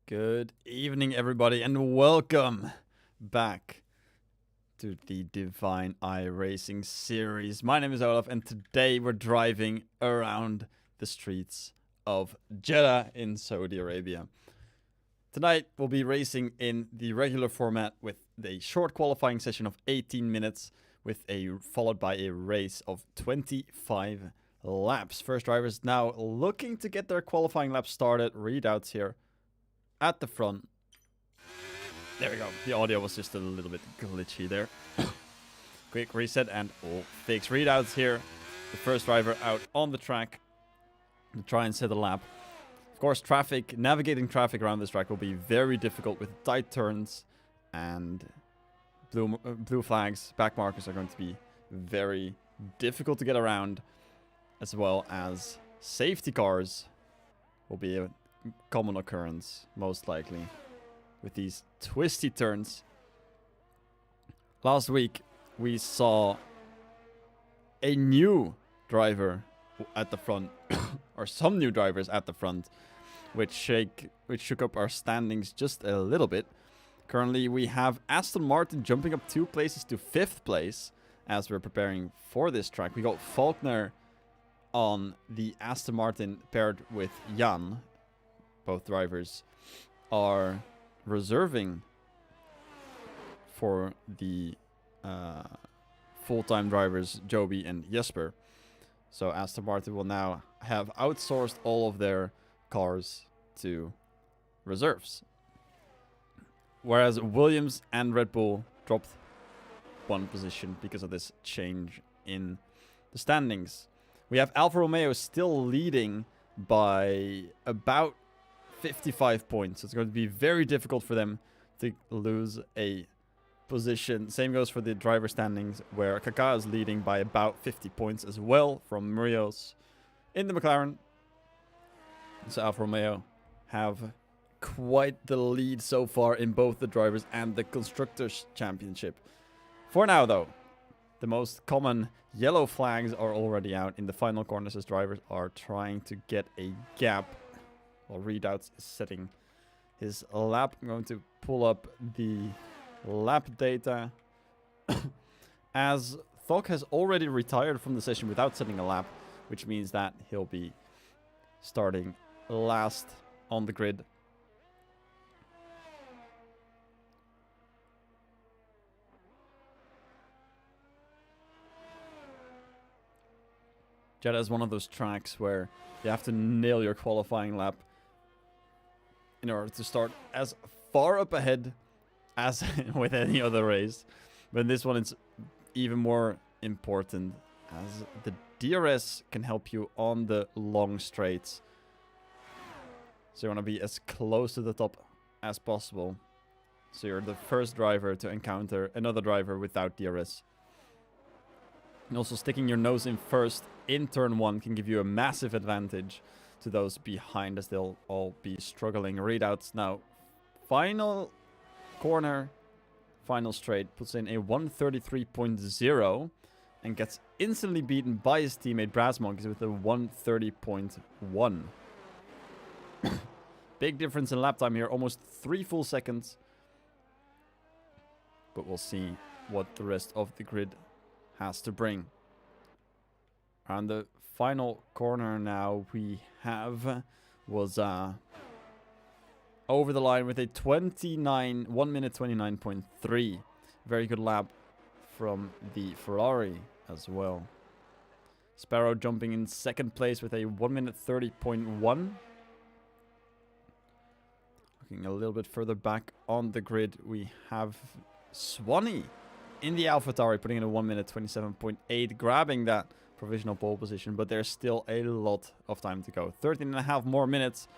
Good evening, everybody, and welcome back to the Divine Eye Racing series. My name is Olaf, and today we're driving around the streets of Jeddah in Saudi Arabia. Tonight, we'll be racing in the regular format with a short qualifying session of 18 minutes, followed by a race of 25 laps. First drivers now looking to get their qualifying laps started. Readouts here at the front. There we go. The audio was just a little bit glitchy there. Quick reset and all fixed readouts here. The first driver out on the track to try and set a lap. Of course, navigating traffic around this track will be very difficult with tight turns, and blue flags, back markers are going to be very difficult to get around, as well as safety cars will be a common occurrence, most likely, with these twisty turns. Last week, we saw a new driver at the front, or some new drivers at the front, which shook up our standings just a little bit. Currently, we have Aston Martin jumping up 2 places to 5th place as we're preparing for this track. We got Faulkner on the Aston Martin paired with Jan. Both drivers are reserving for the full-time drivers, Joby and Jesper. So Aston Martin will now have outsourced all of their cars to reserves. Whereas Williams and Red Bull dropped 1 position because of this change in the standings. We have Alfa Romeo still leading by about 55 points. It's going to be very difficult for them to lose a position. Same goes for the driver standings, where Kaká is leading by about 50 points as well from Rios in the McLaren. So Alfa Romeo have quite the lead so far in both the drivers and the constructors championship. For now, though, the most common yellow flags are already out in the final corners as drivers are trying to get a gap. While Readouts is setting his lap. I'm going to pull up the lap data. As Thok has already retired from the session without setting a lap, which means that he'll be starting last on the grid. Jeddah is one of those tracks where you have to nail your qualifying lap in order to start as far up ahead as with any other race. But this one is even more important, as the DRS can help you on the long straights. So you want to be as close to the top as possible, so you're the first driver to encounter another driver without DRS. And also sticking your nose in first in turn 1 can give you a massive advantage to those behind, as they'll all be struggling. Readouts now. Final corner, final straight, puts in a 133.0 and gets instantly beaten by his teammate Brass Monkeys with a 130.1. Big difference in lap time here, almost 3 full seconds. But we'll see what the rest of the grid has to bring. On the final corner now, we have was over the line with a 1 minute 29.3. Very good lap from the Ferrari as well. Sparrow jumping in 2nd place with a 1 minute 30.1. Looking a little bit further back on the grid, we have Swanee in the AlphaTauri putting in a 1 minute 27.8, grabbing that provisional pole position, but there's still a lot of time to go. 13.5 more minutes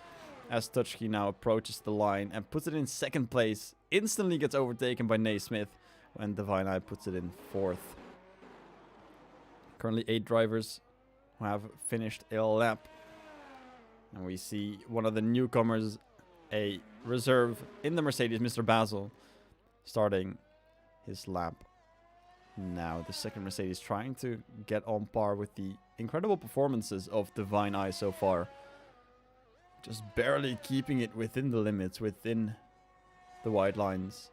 as Tutchke now approaches the line and puts it in 2nd place. Instantly gets overtaken by Naismith when Divine Eye puts it in 4th. Currently 8 drivers who have finished a lap. And we see one of the newcomers, a reserve in the Mercedes, Mr. Basil, starting his lap now. The 2nd Mercedes trying to get on par with the incredible performances of Divine Eye so far. Just barely keeping it within the limits, within the white lines.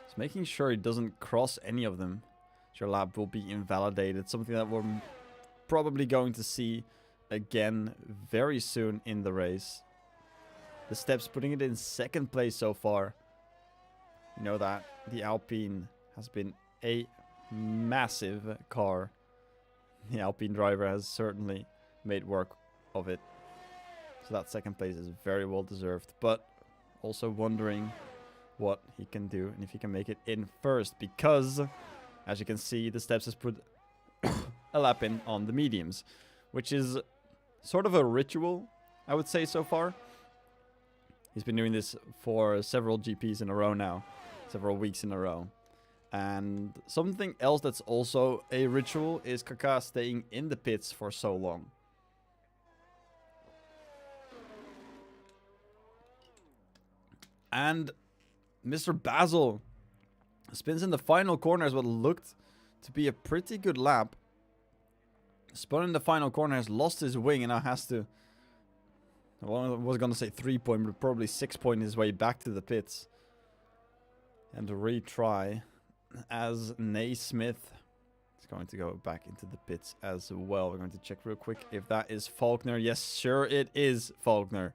Just making sure he doesn't cross any of them. Your lap will be invalidated. Something that we're probably going to see again very soon in the race. The Steps putting it in second place so far. You know that the Alpine has been a massive car. The Alpine driver has certainly made work of it. So that second place is very well deserved. But also wondering what he can do and if he can make it in first. Because, as you can see, the Steps has put a lap in on the mediums. Which is sort of a ritual, I would say, so far. He's been doing this for several GPs in a row now. Several weeks in a row. And something else that's also a ritual is Kaka staying in the pits for so long. And Mr. Basil spins in the final corner as what looked to be a pretty good lap. Spun in the final corner, has lost his wing and now has to... Well, I was going to say 3-point, but probably 6-point his way back to the pits. And to retry as Naismith is going to go back into the pits as well. We're going to check real quick if that is Faulkner. Yes, sure it is Faulkner.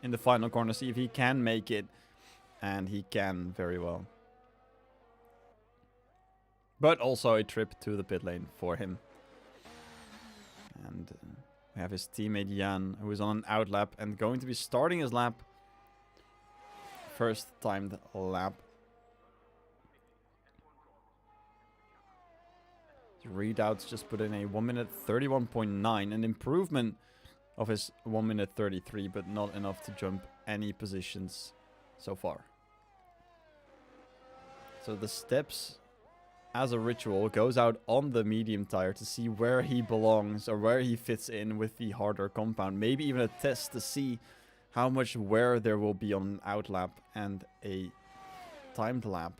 In the final corner, see if he can make it. And he can very well. But also a trip to the pit lane for him. And we have his teammate Jan, who is on an out lap and going to be starting his lap. First timed lap. His readouts just put in a 1 minute 31.9, an improvement of his 1 minute 33, but not enough to jump any positions so far. So the Steps, as a ritual, goes out on the medium tire to see where he belongs or where he fits in with the harder compound. Maybe even a test to see how much wear there will be on an out lap and a timed lap.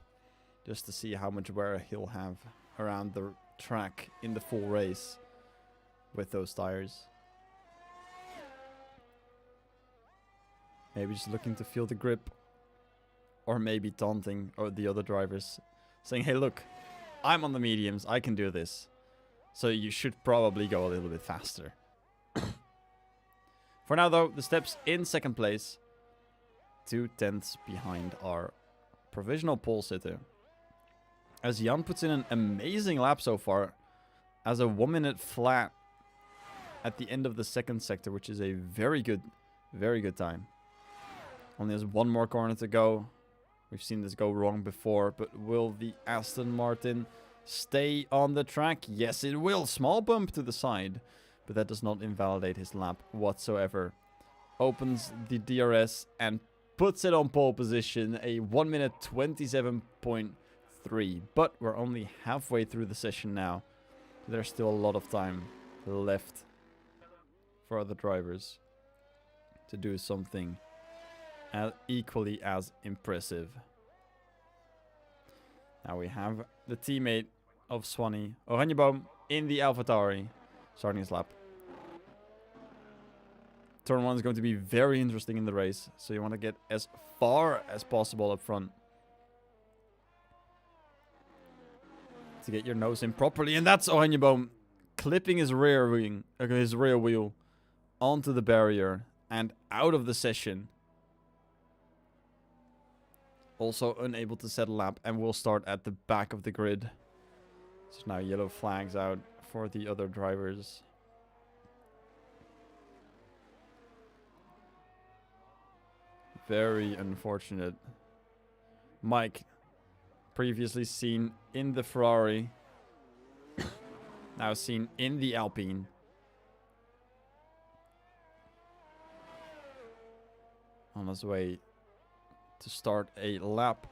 Just to see how much wear he'll have around the track in the full race with those tires. Maybe just looking to feel the grip. Or maybe taunting or the other drivers. Saying, hey look, I'm on the mediums, I can do this. So you should probably go a little bit faster. For now though, the Steps in second place. 2/10 behind our provisional pole sitter. As Jan puts in an amazing lap so far. As a 1 minute flat at the end of the second sector, which is a very good time. Only has one more corner to go. We've seen this go wrong before, but will the Aston Martin stay on the track? Yes, it will. Small bump to the side, but that does not invalidate his lap whatsoever. Opens the DRS and puts it on pole position, a 1 minute 27.3. But we're only halfway through the session now. There's still a lot of time left for other drivers to do something equally as impressive. Now we have the teammate of Swanee, Oranjeboom, in the AlphaTauri, starting his lap. Turn 1 is going to be very interesting in the race, so you want to get as far as possible up front to get your nose in properly, and that's Oranjeboom clipping his rear wheel onto the barrier and out of the session. Also unable to set a lap and will start at the back of the grid. So now yellow flags out for the other drivers. Very unfortunate. Mike, previously seen in the Ferrari, now seen in the Alpine. On his way to start a lap.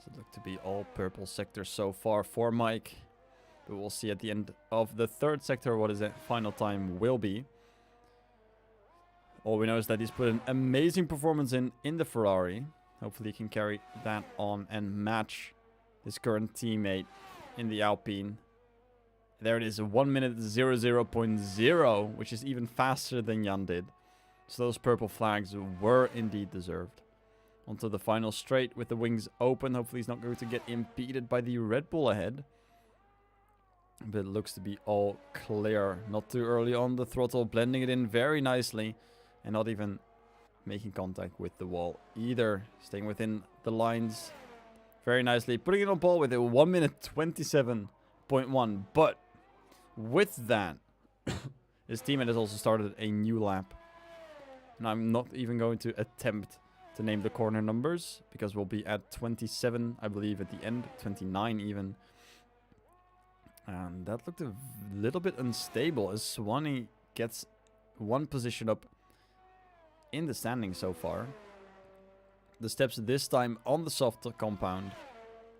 Does it look to be all purple sector so far for Mike. But we'll see at the end of the third sector what his final time will be. All we know is that he's put an amazing performance in the Ferrari. Hopefully he can carry that on and match his current teammate in the Alpine. There it is, 1 minute 00.0, which is even faster than Jan did. So those purple flags were indeed deserved. Onto the final straight with the wings open. Hopefully he's not going to get impeded by the Red Bull ahead. But it looks to be all clear. Not too early on the throttle, blending it in very nicely. And not even making contact with the wall either. Staying within the lines very nicely. Putting it on pole with a 1 minute 27.1. But with that, his teammate has also started a new lap. And I'm not even going to attempt to name the corner numbers, because we'll be at 27, I believe, at the end. 29 even. And that looked a little bit unstable as Swanee gets one position up in the standings so far. The steps this time on the soft compound,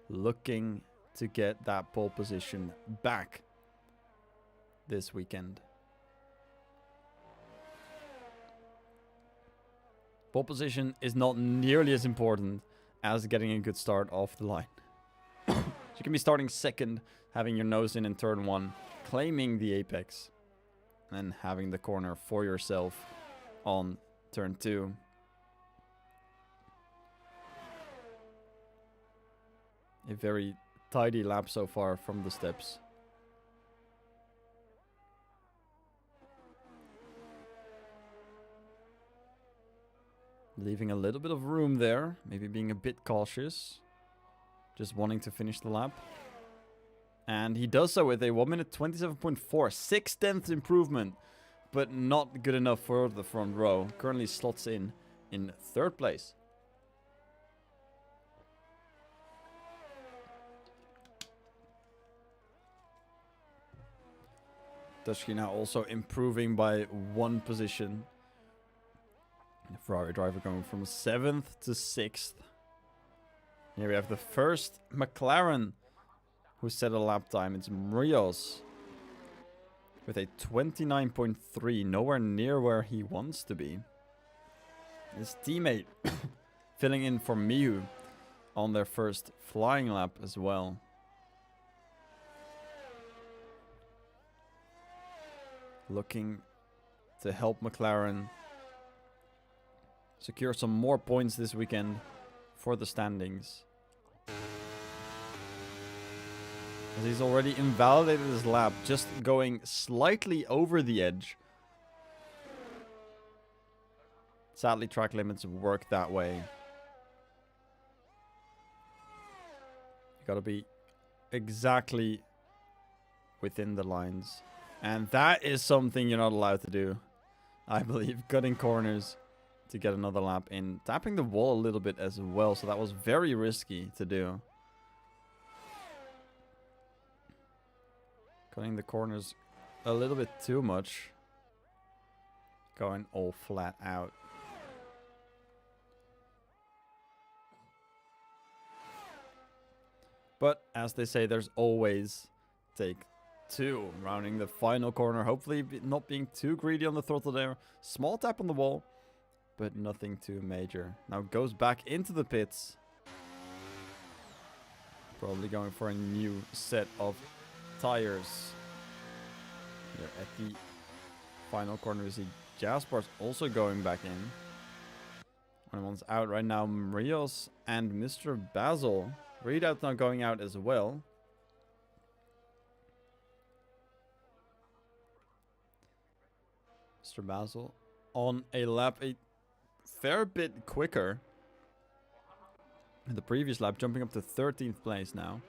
looking to get that pole position back this weekend. Pole position is not nearly as important as getting a good start off the line. So you can be starting second, having your nose in turn 1, claiming the apex, and having the corner for yourself on turn 2. A very tidy lap so far from the steps. Leaving a little bit of room there. Maybe being a bit cautious. Just wanting to finish the lap. And he does so with a 1 minute 27.4. 6/10 improvement. But not good enough for the front row. Currently slots in third place. Dutchke now also improving by 1 position. The Ferrari driver going from 7th to 6th. Here we have the first McLaren who set a lap time. It's Rios with a 29.3, nowhere near where he wants to be. His teammate filling in for Miu on their first flying lap as well. Looking to help McLaren secure some more points this weekend for the standings. As he's already invalidated his lap, just going slightly over the edge. Sadly, track limits work that way. You gotta be exactly within the lines. And that is something you're not allowed to do, I believe. Cutting corners to get another lap in. Tapping the wall a little bit as well, so that was very risky to do. Cutting the corners a little bit too much. Going all flat out. But as they say, there's always take 2. Rounding the final corner. Hopefully not being too greedy on the throttle there. Small tap on the wall, but nothing too major. Now goes back into the pits. Probably going for a new set of tires. Here at the final corner we see Jasper's also going back in. One's out right now, Rios and Mr. Basil. Readout now going out as well. Mr. Basil on a lap a fair bit quicker in the previous lap, jumping up to 13th place now.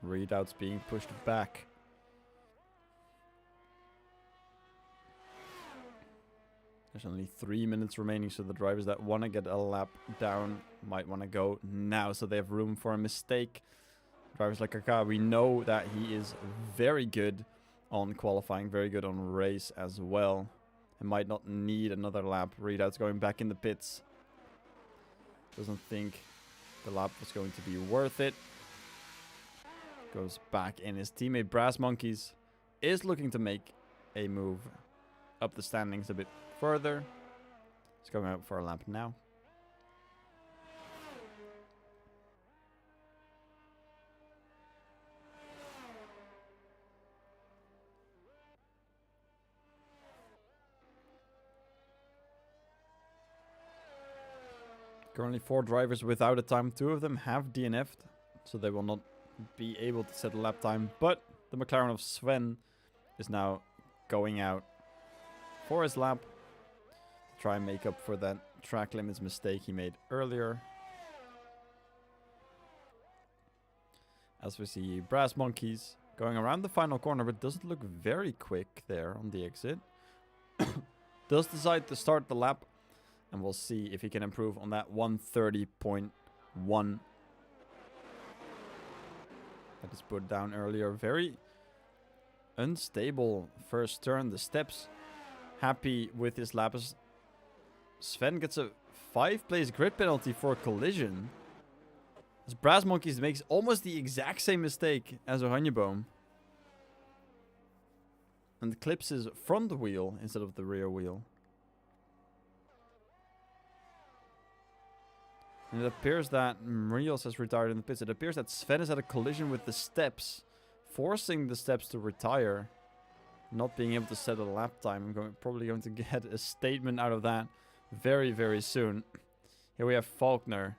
Readouts being pushed back. There's only 3 minutes remaining, so the drivers that want to get a lap down might want to go now, so they have room for a mistake. Drivers like Kaka, we know that he is very good on qualifying, very good on race as well, and might not need another lap. Readouts going back in the pits. Doesn't think the lap was going to be worth it. Goes back in. His teammate Brass Monkeys is looking to make a move up the standings a bit further. He's going out for a lap now. Currently 4 drivers without a time. 2 of them have DNF'd, so they will not be able to set a lap time. But the McLaren of Sven is now going out for his lap to try and make up for that track limits mistake he made earlier. As we see Brass Monkeys going around the final corner, but doesn't look very quick there on the exit. Does decide to start the lap. And we'll see if he can improve on that 130.1 that is put down earlier. Very unstable first turn. The steps happy with his lap. Sven gets a 5-place grid penalty for a collision. As Brass Monkeys makes almost the exact same mistake as Oranjeboom. And clips his front wheel instead of the rear wheel. And it appears that Rios has retired in the pits. It appears that Sven has had a collision with the steps, forcing the steps to retire, not being able to set a lap time. I'm probably going to get a statement out of that very, very soon. Here we have Faulkner.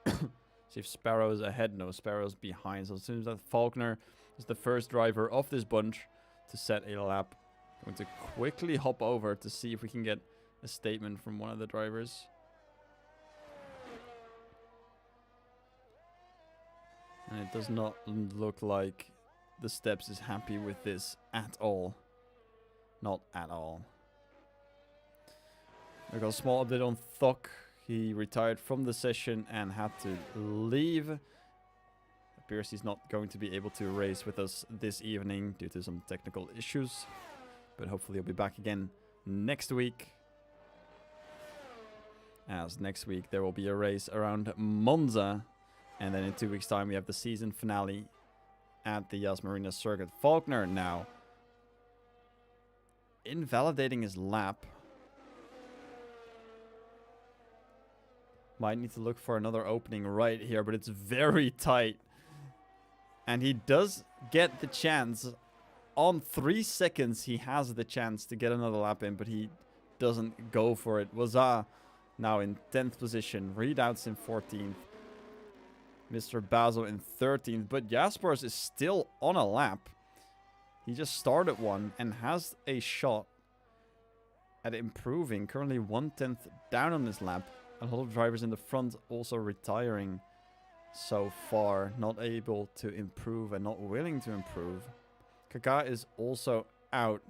See if Sparrow's ahead. No, Sparrow's behind. So it seems that Faulkner is the first driver of this bunch to set a lap. I'm going to quickly hop over to see if we can get a statement from one of the drivers. And it does not look like the steps is happy with this at all. Not at all. We got a small update on Thok. He retired from the session and had to leave. Appears he's not going to be able to race with us this evening due to some technical issues. But hopefully he'll be back again next week. As next week there will be a race around Monza. And then in 2 weeks' time, we have the season finale at the Yas Marina circuit. Faulkner now invalidating his lap. Might need to look for another opening right here, but it's very tight. And he does get the chance. On 3 seconds, he has the chance to get another lap in, but he doesn't go for it. Waza now in 10th position. Readouts in 14th. Mr. Basil in 13th, but Jaspers is still on a lap. He just started one and has a shot at improving. Currently 1/10 down on his lap. A lot of drivers in the front also retiring so far. Not able to improve and not willing to improve. Kaka is also out.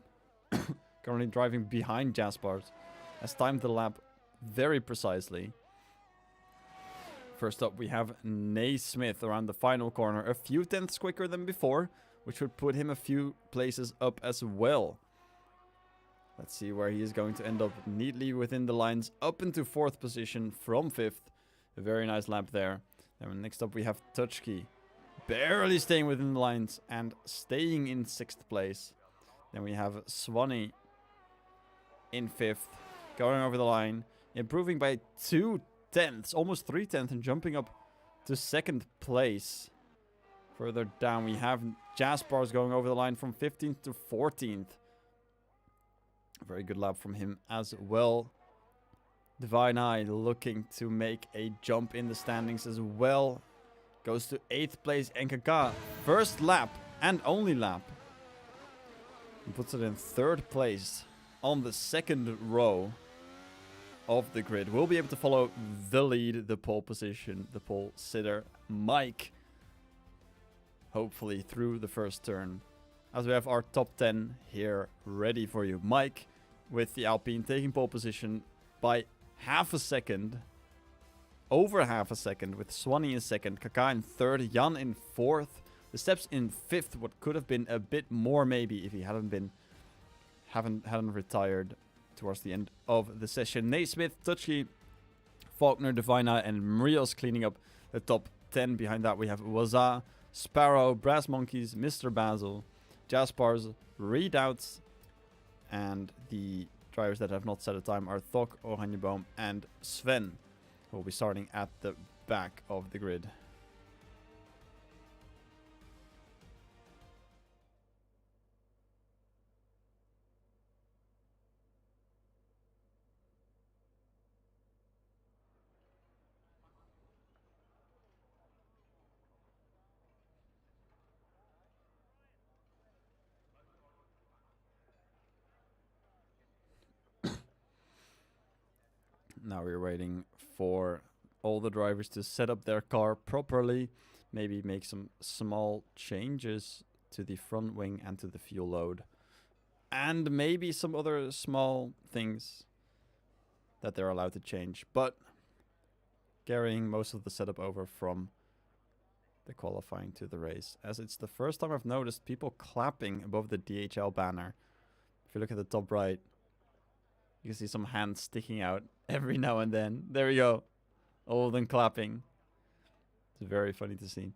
Currently driving behind Jaspers. Has timed the lap very precisely. First up, we have Naismith around the final corner. A few tenths quicker than before, which would put him a few places up as well. Let's see where he is going to end up. Neatly within the lines, up into 4th position from 5th. A very nice lap there. Then next up, we have Tuchki. Barely staying within the lines and staying in 6th place. Then we have Swanee in 5th. Going over the line. Improving by 2 tenths, almost 3 tenths, and jumping up to 2nd place. Further down, we have Jaspers going over the line from 15th to 14th. A very good lap from him as well. Divine Eye looking to make a jump in the standings as well. Goes to 8th place, and Kaka, first lap and only lap. And puts it in 3rd place on the 2nd row of the grid. We'll be able to follow the lead, the pole position, the pole sitter, Mike. Hopefully through the first turn. As we have our top 10 here ready for you. Mike with the Alpine taking pole position by half a second. Over half a second with Swanee in 2nd. Kaka in 3rd. Jan in 4th. The steps in 5th. What could have been a bit more maybe if he hadn't retired towards the end of the session. Naismith, Tuchki Faulkner, Divina, and Marios cleaning up the top 10. Behind that, we have Waza, Sparrow, Brass Monkeys, Mr. Basil, Jaspars, Readouts, and the drivers that have not set a time are Thok, Ohanjeboom, and Sven, who will be starting at the back of the grid. Now we're waiting for all the drivers to set up their car properly, maybe make some small changes to the front wing and to the fuel load, and maybe some other small things that they're allowed to change, but carrying most of the setup over from the qualifying to the race, as it's the first time I've noticed people clapping above the DHL banner. If you look at the top right, you can see some hands sticking out every now and then. There we go. All of them clapping. It's very funny to see.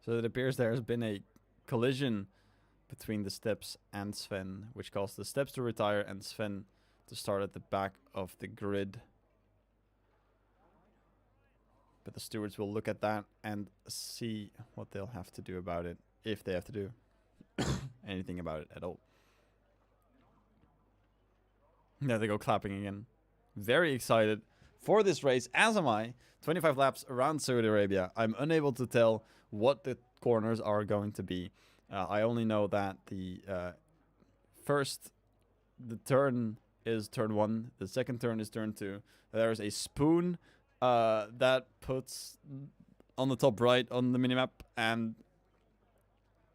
So it appears there has been a collision between the Steps and Sven, which caused the Steps to retire and Sven to start at the back of the grid. But the stewards will look at that and see what they'll have to do about it, if they have to do anything about it at all. There they go, clapping again. Very excited for this race, as am I. 25 laps around Saudi Arabia. I'm unable to tell what the corners are going to be. I only know that the turn is turn 1. The second turn is turn 2. There's a spoon that puts on the top right on the minimap, and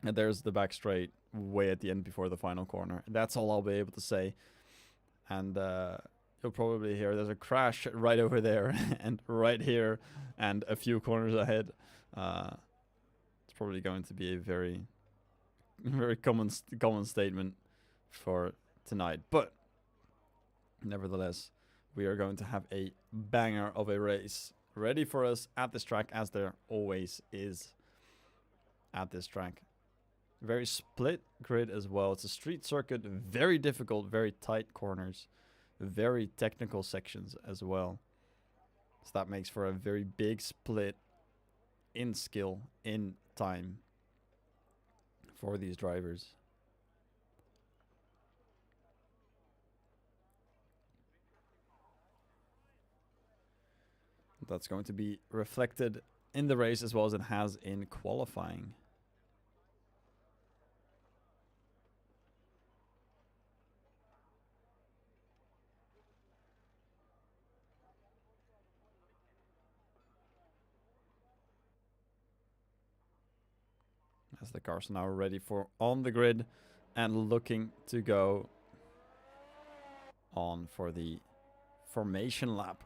there's the back straight way at the end before the final corner. That's all I'll be able to say. And you'll probably hear there's a crash right over there and right here and a few corners ahead. It's probably going to be a very, very common statement for tonight. But nevertheless, we are going to have a banger of a race ready for us at this track, as there always is at this track. Very split grid as well. It's a street circuit, very difficult, very tight corners, very technical sections as well. So that makes for a very big split in skill, in time for these drivers. That's going to be reflected in the race as well as it has in qualifying. As the cars are now ready for on the grid and looking to go on for the formation lap.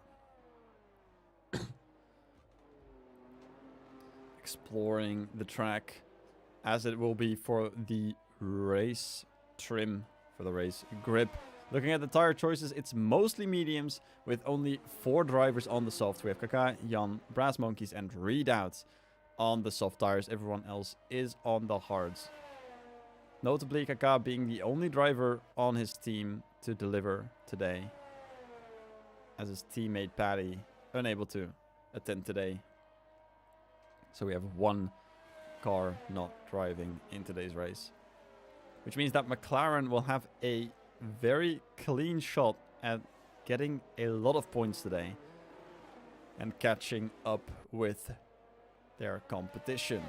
Exploring the track as it will be for the race trim, for the race grip. Looking at the tire choices, it's mostly mediums with only 4 drivers on the soft. We have Kaka, Jan, Brass Monkeys and Readouts on the soft tires. Everyone else is on the hards. Notably, Kaka being the only driver on his team to deliver today, as his teammate Paddy unable to attend today. So we have 1 car not driving in today's race, which means that McLaren will have a very clean shot at getting a lot of points today and catching up with their competition.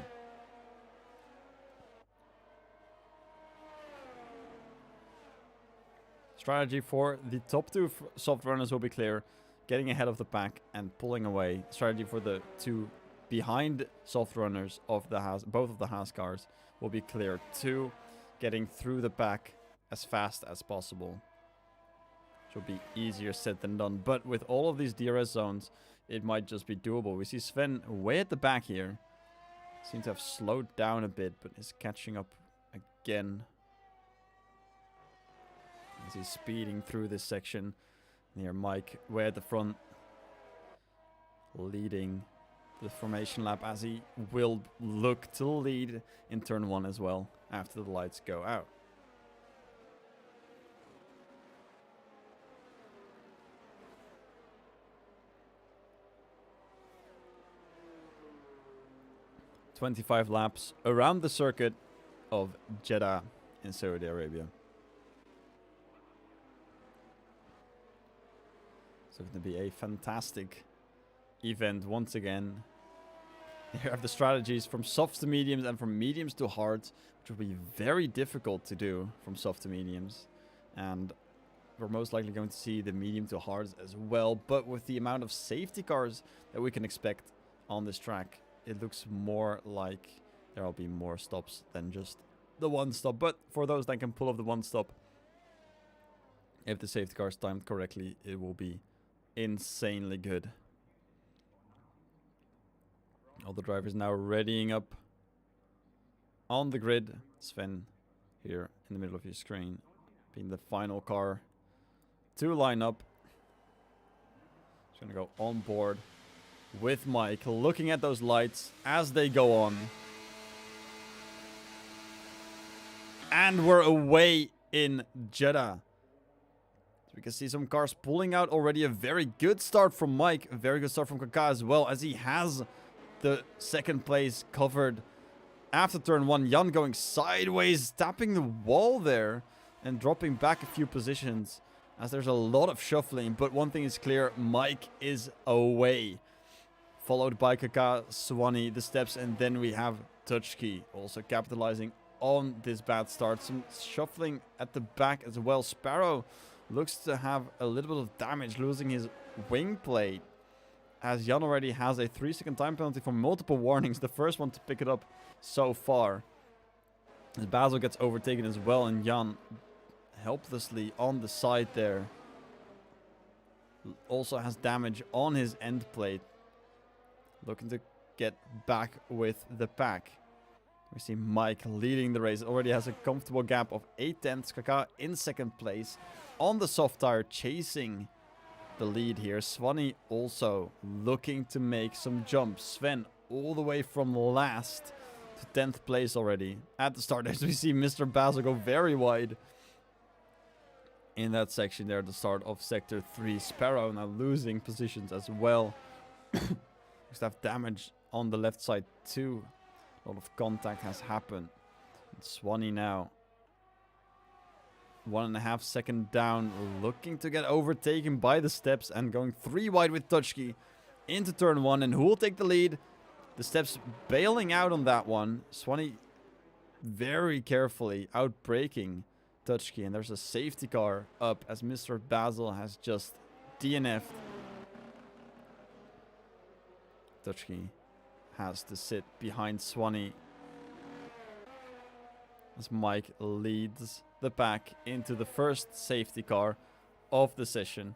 Strategy for the top 2 soft runners will be clear, getting ahead of the pack and pulling away. Strategy for the 2 behind soft runners of the Haas, both of the Haas cars, will be clear too, getting through the pack as fast as possible. Which will be easier said than done, but with all of these DRS zones, it might just be doable. We see Sven way at the back here. Seems to have slowed down a bit, but is catching up again. as he's speeding through this section. Near Mike, way at the front, leading the formation lap, as he will look to lead in turn 1 as well after the lights go out. "25 laps around the circuit of Jeddah in Saudi Arabia." So it's going to be a fantastic event once again. Here have the strategies from softs to mediums and from mediums to hards, which will be very difficult to do from soft to mediums. And we're most likely going to see the medium to hards as well. But with the amount of safety cars that we can expect on this track, it looks more like there will be more stops than just the one stop. But for those that can pull off the one stop, if the safety car is timed correctly, it will be insanely good. All the drivers now readying up on the grid. Sven here in the middle of your screen, being the final car to line up. Just gonna go on board with Mike, looking at those lights as they go on. And we're away in Jeddah. So we can see some cars pulling out already. A very good start from Mike. A very good start from Kaka as well, as he has the second place covered after turn 1. Jan going sideways, tapping the wall there and dropping back a few positions as there's a lot of shuffling. But one thing is clear, Mike is away. Followed by Kaka, Swanee, the steps, and then we have Touchkey also capitalizing on this bad start. Some shuffling at the back as well. Sparrow looks to have a little bit of damage, losing his wing plate, as Jan already has a 3-second time penalty for multiple warnings. The first one to pick it up so far. As Basil gets overtaken as well, and Jan helplessly on the side there. Also has damage on his end plate. Looking to get back with the pack. We see Mike leading the race. Already has a comfortable gap of 8/10. Kaka in second place on the soft tire, chasing the lead here. Swanee also looking to make some jumps. Sven all the way from last to 10th place already at the start. As we see Mr. Basil go very wide in that section there at the start of sector 3. Sparrow now losing positions as well. Just have damage on the left side too. A lot of contact has happened. And Swanee now 1.5 seconds down, looking to get overtaken by the steps and going 3 wide with Touchkey into turn 1. And who will take the lead? The steps bailing out on that one. Swanee very carefully outbraking Touchkey, and there's a safety car up as Mr. Basil has just DNF'd. Touchkey has to sit behind Swanee as Mike leads the pack into the first safety car of the session.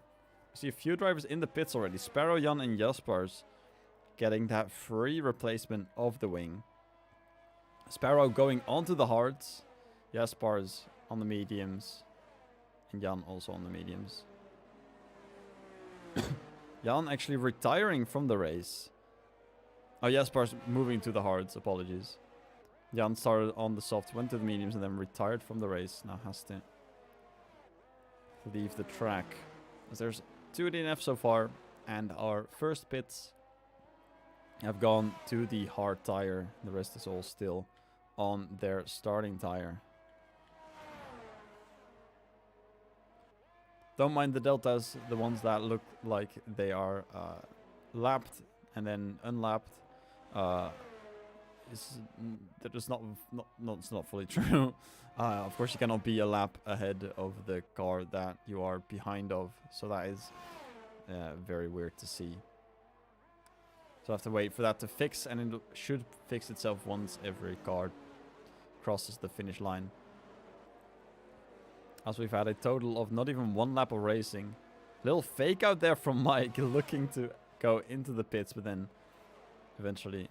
We see a few drivers in the pits already. Sparrow, Jan and Jaspers getting that free replacement of the wing. Sparrow going onto the hards. Jaspers on the mediums. And Jan also on the mediums. Jan actually retiring from the race. Oh, Jasper's moving to the hards. Apologies. Jan started on the softs, went to the mediums, and then retired from the race. Now has to leave the track. As there's 2 DNFs so far, and our first pits have gone to the hard tire. The rest is all still on their starting tire. Don't mind the deltas, the ones that look like they are lapped and then unlapped. That is it's not fully true. Of course, you cannot be a lap ahead of the car that you are behind of, so that is very weird to see. So I have to wait for that to fix, and it should fix itself once every car crosses the finish line. As we've had a total of not even 1 lap of racing. Little fake out there from Mike, looking to go into the pits, but then eventually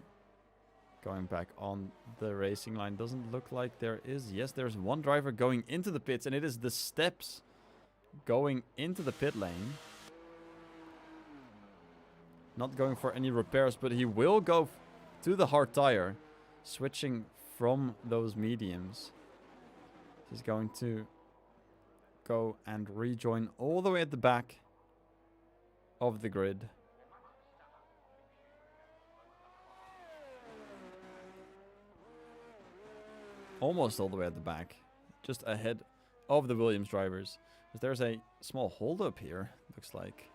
going back on the racing line. Doesn't look like there is. Yes, there's one driver going into the pits, and it is the steps going into the pit lane. Not going for any repairs, but he will go to the hard tire, switching from those mediums. He's going to go and rejoin all the way at the back of the grid. Almost all the way at the back, just ahead of the Williams drivers. Because there's a small holdup here, looks like,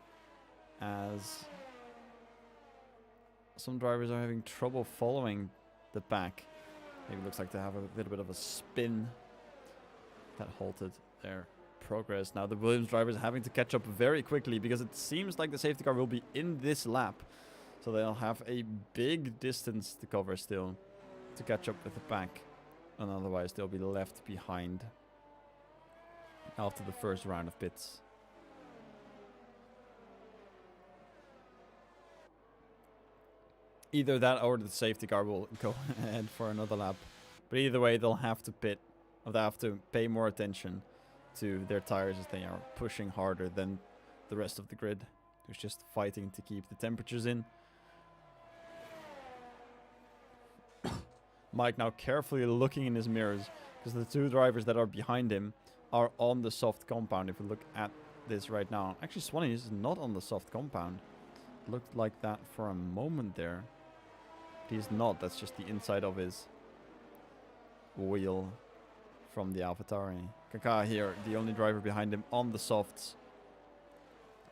as some drivers are having trouble following the back. Maybe it looks like they have a little bit of a spin that halted their progress. Now the Williams drivers are having to catch up very quickly because it seems like the safety car will be in this lap. So they'll have a big distance to cover still to catch up with the pack. And otherwise they'll be left behind after the first round of pits. Either that or the safety car will go ahead for another lap. But either way, they'll have to pit, or they have to pay more attention to their tires as they are pushing harder than the rest of the grid, who's just fighting to keep the temperatures in. Mike now carefully looking in his mirrors, because the two drivers that are behind him are on the soft compound. If we look at this right now, actually Swanee is not on the soft compound. Looked like that for a moment there. He's not. That's just the inside of his wheel from the AlphaTauri. Kaká here, the only driver behind him on the softs.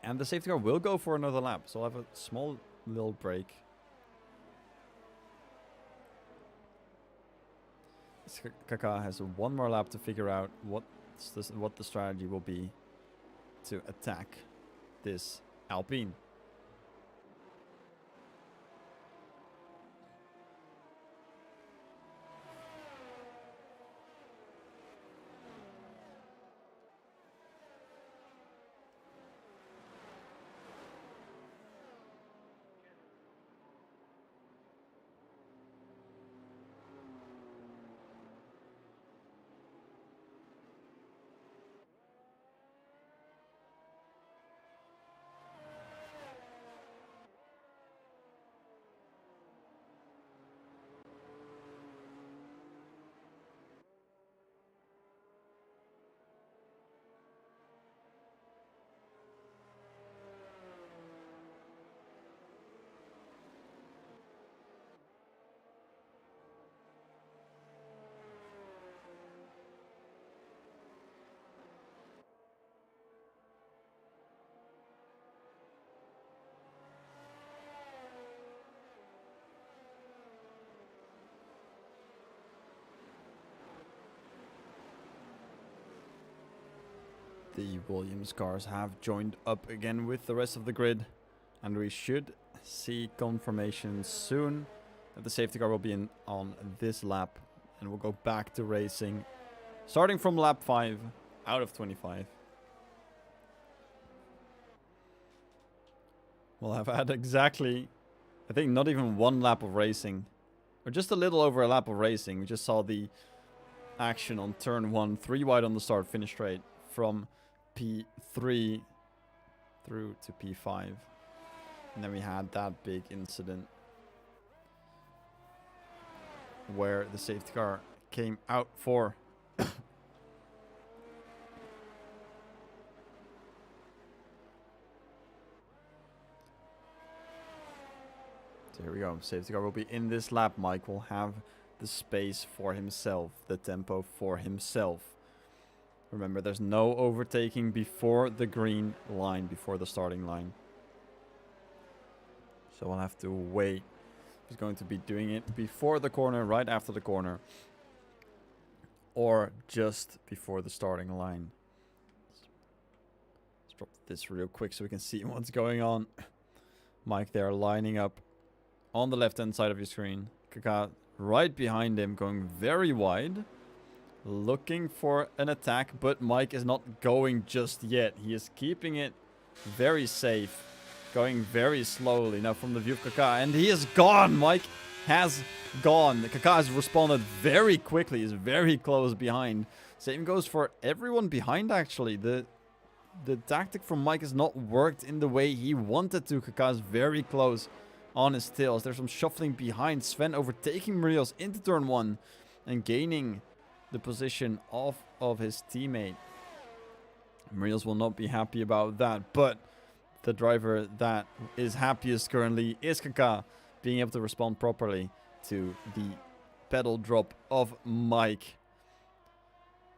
And the safety car will go for another lap, so I'll have a small little break. Kaká has one more lap to figure out what the strategy will be to attack this Alpine. The Williams cars have joined up again with the rest of the grid, and we should see confirmation soon that the safety car will be in on this lap, and we'll go back to racing starting from lap 5 out of 25. We'll have had exactly, I think, not even one lap of racing, or just a little over a lap of racing. We just saw the action on turn 1, 3 wide on the start, finish straight from P3 through to P5. And then we had that big incident where the safety car came out for so here we go. Safety car will be in this lap. Mike will have the space for himself, the tempo for himself. Remember, there's no overtaking before the green line, before the starting line. So we'll have to wait. He's going to be doing it before the corner, right after the corner, or just before the starting line. Let's drop this real quick so we can see what's going on. Mike there lining up on the left-hand side of your screen. Kaká right behind him, going very wide, looking for an attack, but Mike is not going just yet. He is keeping it very safe, going very slowly now from the view of Kaká, and he is gone. Mike has gone. Kaká has responded very quickly. He's very close behind. Same goes for everyone behind, actually. The the tactic from Mike has not worked in the way he wanted to. Kaká is very close on his tails. There's some shuffling behind. Sven overtaking Marios into turn 1 and gaining the position off of his teammate. Marios will not be happy about that, but the driver that is happiest currently is Kaká, being able to respond properly to the pedal drop of Mike.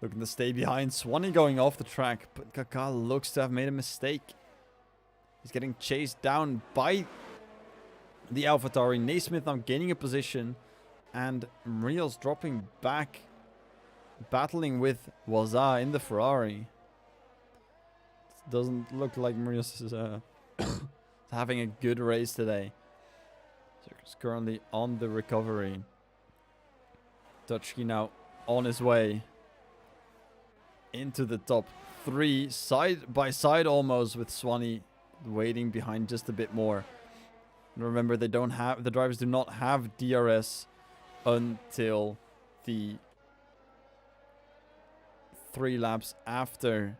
Looking to stay behind. Swanee going off the track, but Kaká looks to have made a mistake. He's getting chased down by the AlphaTauri. Naismith now gaining a position, and Marios dropping back, battling with Waza in the Ferrari. Doesn't look like Marios is having a good race today. So he's currently on the recovery. Tutschke now on his way into the top 3, side by side almost, with Swanee waiting behind just a bit more. And remember, the drivers do not have DRS until the 3 laps after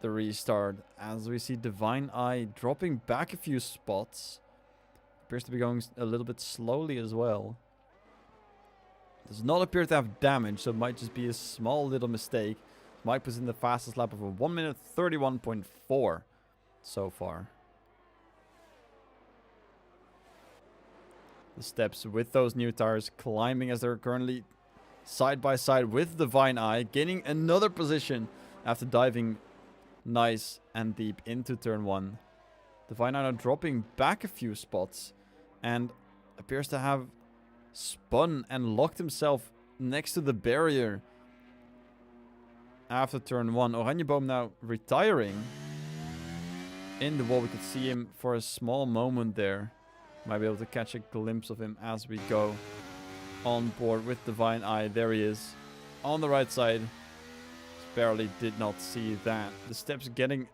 the restart, as we see Divine Eye dropping back a few spots. Appears to be going a little bit slowly as well. Does not appear to have damage, so it might just be a small little mistake. Mike was in the fastest lap of a 1 minute 31.4 so far. The steps with those new tires climbing as they're currently side by side with Divine Eye, gaining another position after diving nice and deep into turn 1. Divine Eye now dropping back a few spots and appears to have spun and locked himself next to the barrier after turn 1. Oranjeboom now retiring in the wall. We could see him for a small moment there. Might be able to catch a glimpse of him as we go on board with Divine Eye. There he is on the right side. Barely did not see that. The steps getting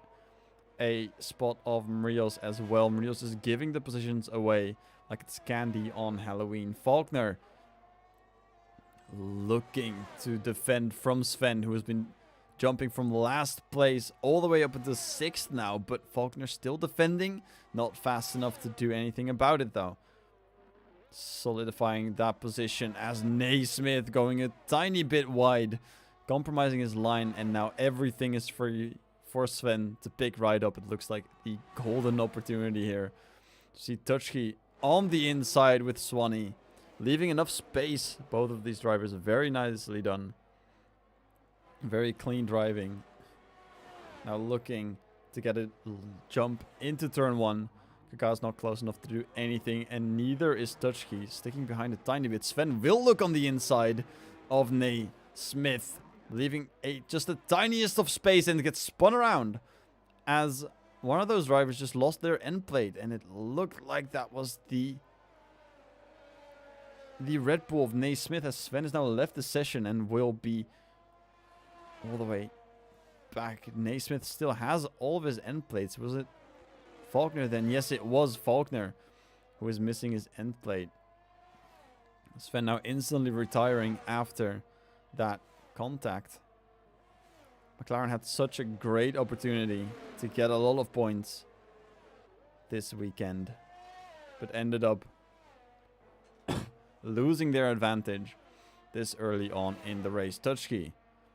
a spot of Marios as well. Marios is giving the positions away like it's candy on Halloween. Faulkner looking to defend from Sven, who has been jumping from last place all the way up into 6th now, but Faulkner still defending. Not fast enough to do anything about it though. Solidifying that position as Naismith going a tiny bit wide, compromising his line, and now everything is free for Sven to pick right up. It looks like the golden opportunity here. See Tutschke on the inside with Swanee, leaving enough space. Both of these drivers are very nicely done. Very clean driving. Now looking to get a jump into turn 1. Kaká's not close enough to do anything, and neither is Tutschke, sticking behind a tiny bit. Sven will look on the inside of Naismith, leaving just the tiniest of space, and gets spun around as one of those drivers just lost their end plate, and it looked like that was the Red Bull of Naismith, as Sven has now left the session and will be all the way back. Naismith still has all of his end plates. Was it Faulkner then? Yes, it was Faulkner who is missing his end plate. Sven now instantly retiring after that contact. McLaren had such a great opportunity to get a lot of points this weekend, but ended up losing their advantage this early on in the race. Tutschke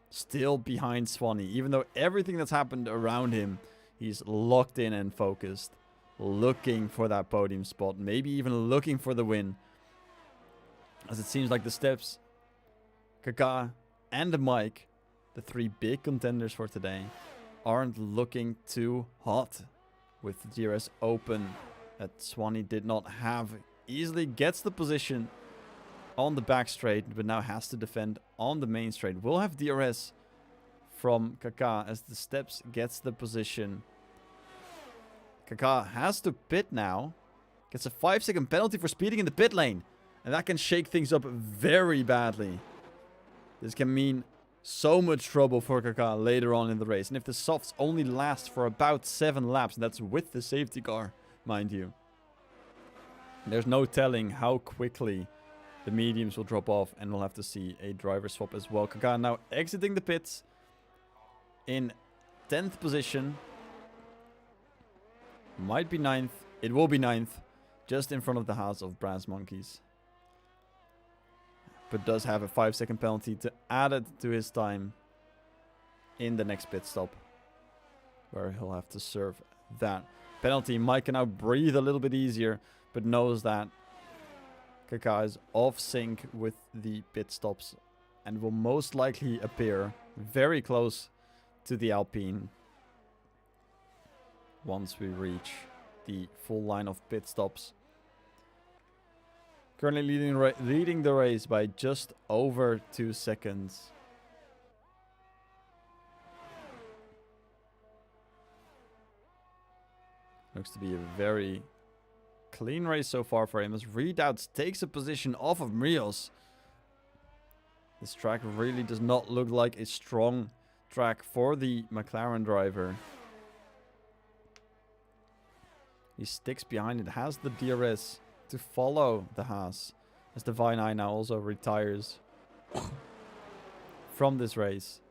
still behind Swanee, even though everything that's happened around him, he's locked in and focused, looking for that podium spot, maybe even looking for the win, as it seems like the steps, Kaká and Mike, the 3 big contenders for today, aren't looking too hot. With the DRS open that Swanee did not have, easily gets the position on the back straight, but now has to defend on the main straight. We'll have DRS from Kaká as the steps gets the position. Kaká has to pit now. Gets a 5-second penalty for speeding in the pit lane, and that can shake things up very badly. This can mean so much trouble for Kaká later on in the race. And if the softs only last for about 7 laps, and that's with the safety car, mind you, there's no telling how quickly the mediums will drop off, and we'll have to see a driver swap as well. Kaká now exiting the pits in 10th position. Might be 9th. It will be 9th. Just in front of the house of Brass Monkeys. But does have a 5-second penalty to add it to his time in the next pit stop, where he'll have to serve that penalty. Mike can now breathe a little bit easier, but knows that Kaká is off sync with the pit stops and will most likely appear very close to the Alpine once we reach the full line of pit stops. Currently leading the race by just over 2 seconds. Looks to be a very clean race so far for him as Redoubts takes a position off of Rios. This track really does not look like a strong track for the McLaren driver. He sticks behind it, has the DRS to follow the Haas, as Divine Eye now also retires from this race.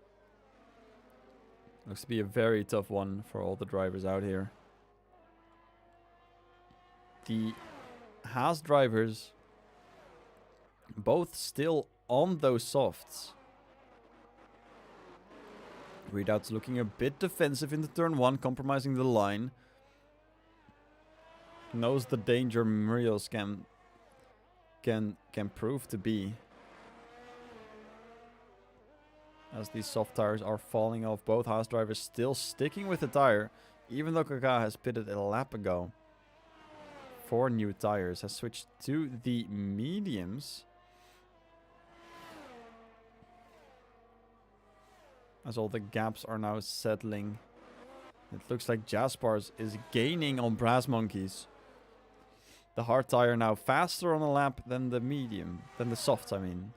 Looks to be a very tough one for all the drivers out here. The Haas drivers both still on those softs. Redoubt's looking a bit defensive into turn 1, compromising the line. Knows the danger Rios can prove to be, as these soft tires are falling off. Both Haas drivers still sticking with the tire, even though Kaká has pitted a lap ago for new tires, has switched to the mediums, as all the gaps are now settling. It looks like Jaspers is gaining on Brass Monkeys. The hard tire now faster on a lap than the medium, than the soft, I mean.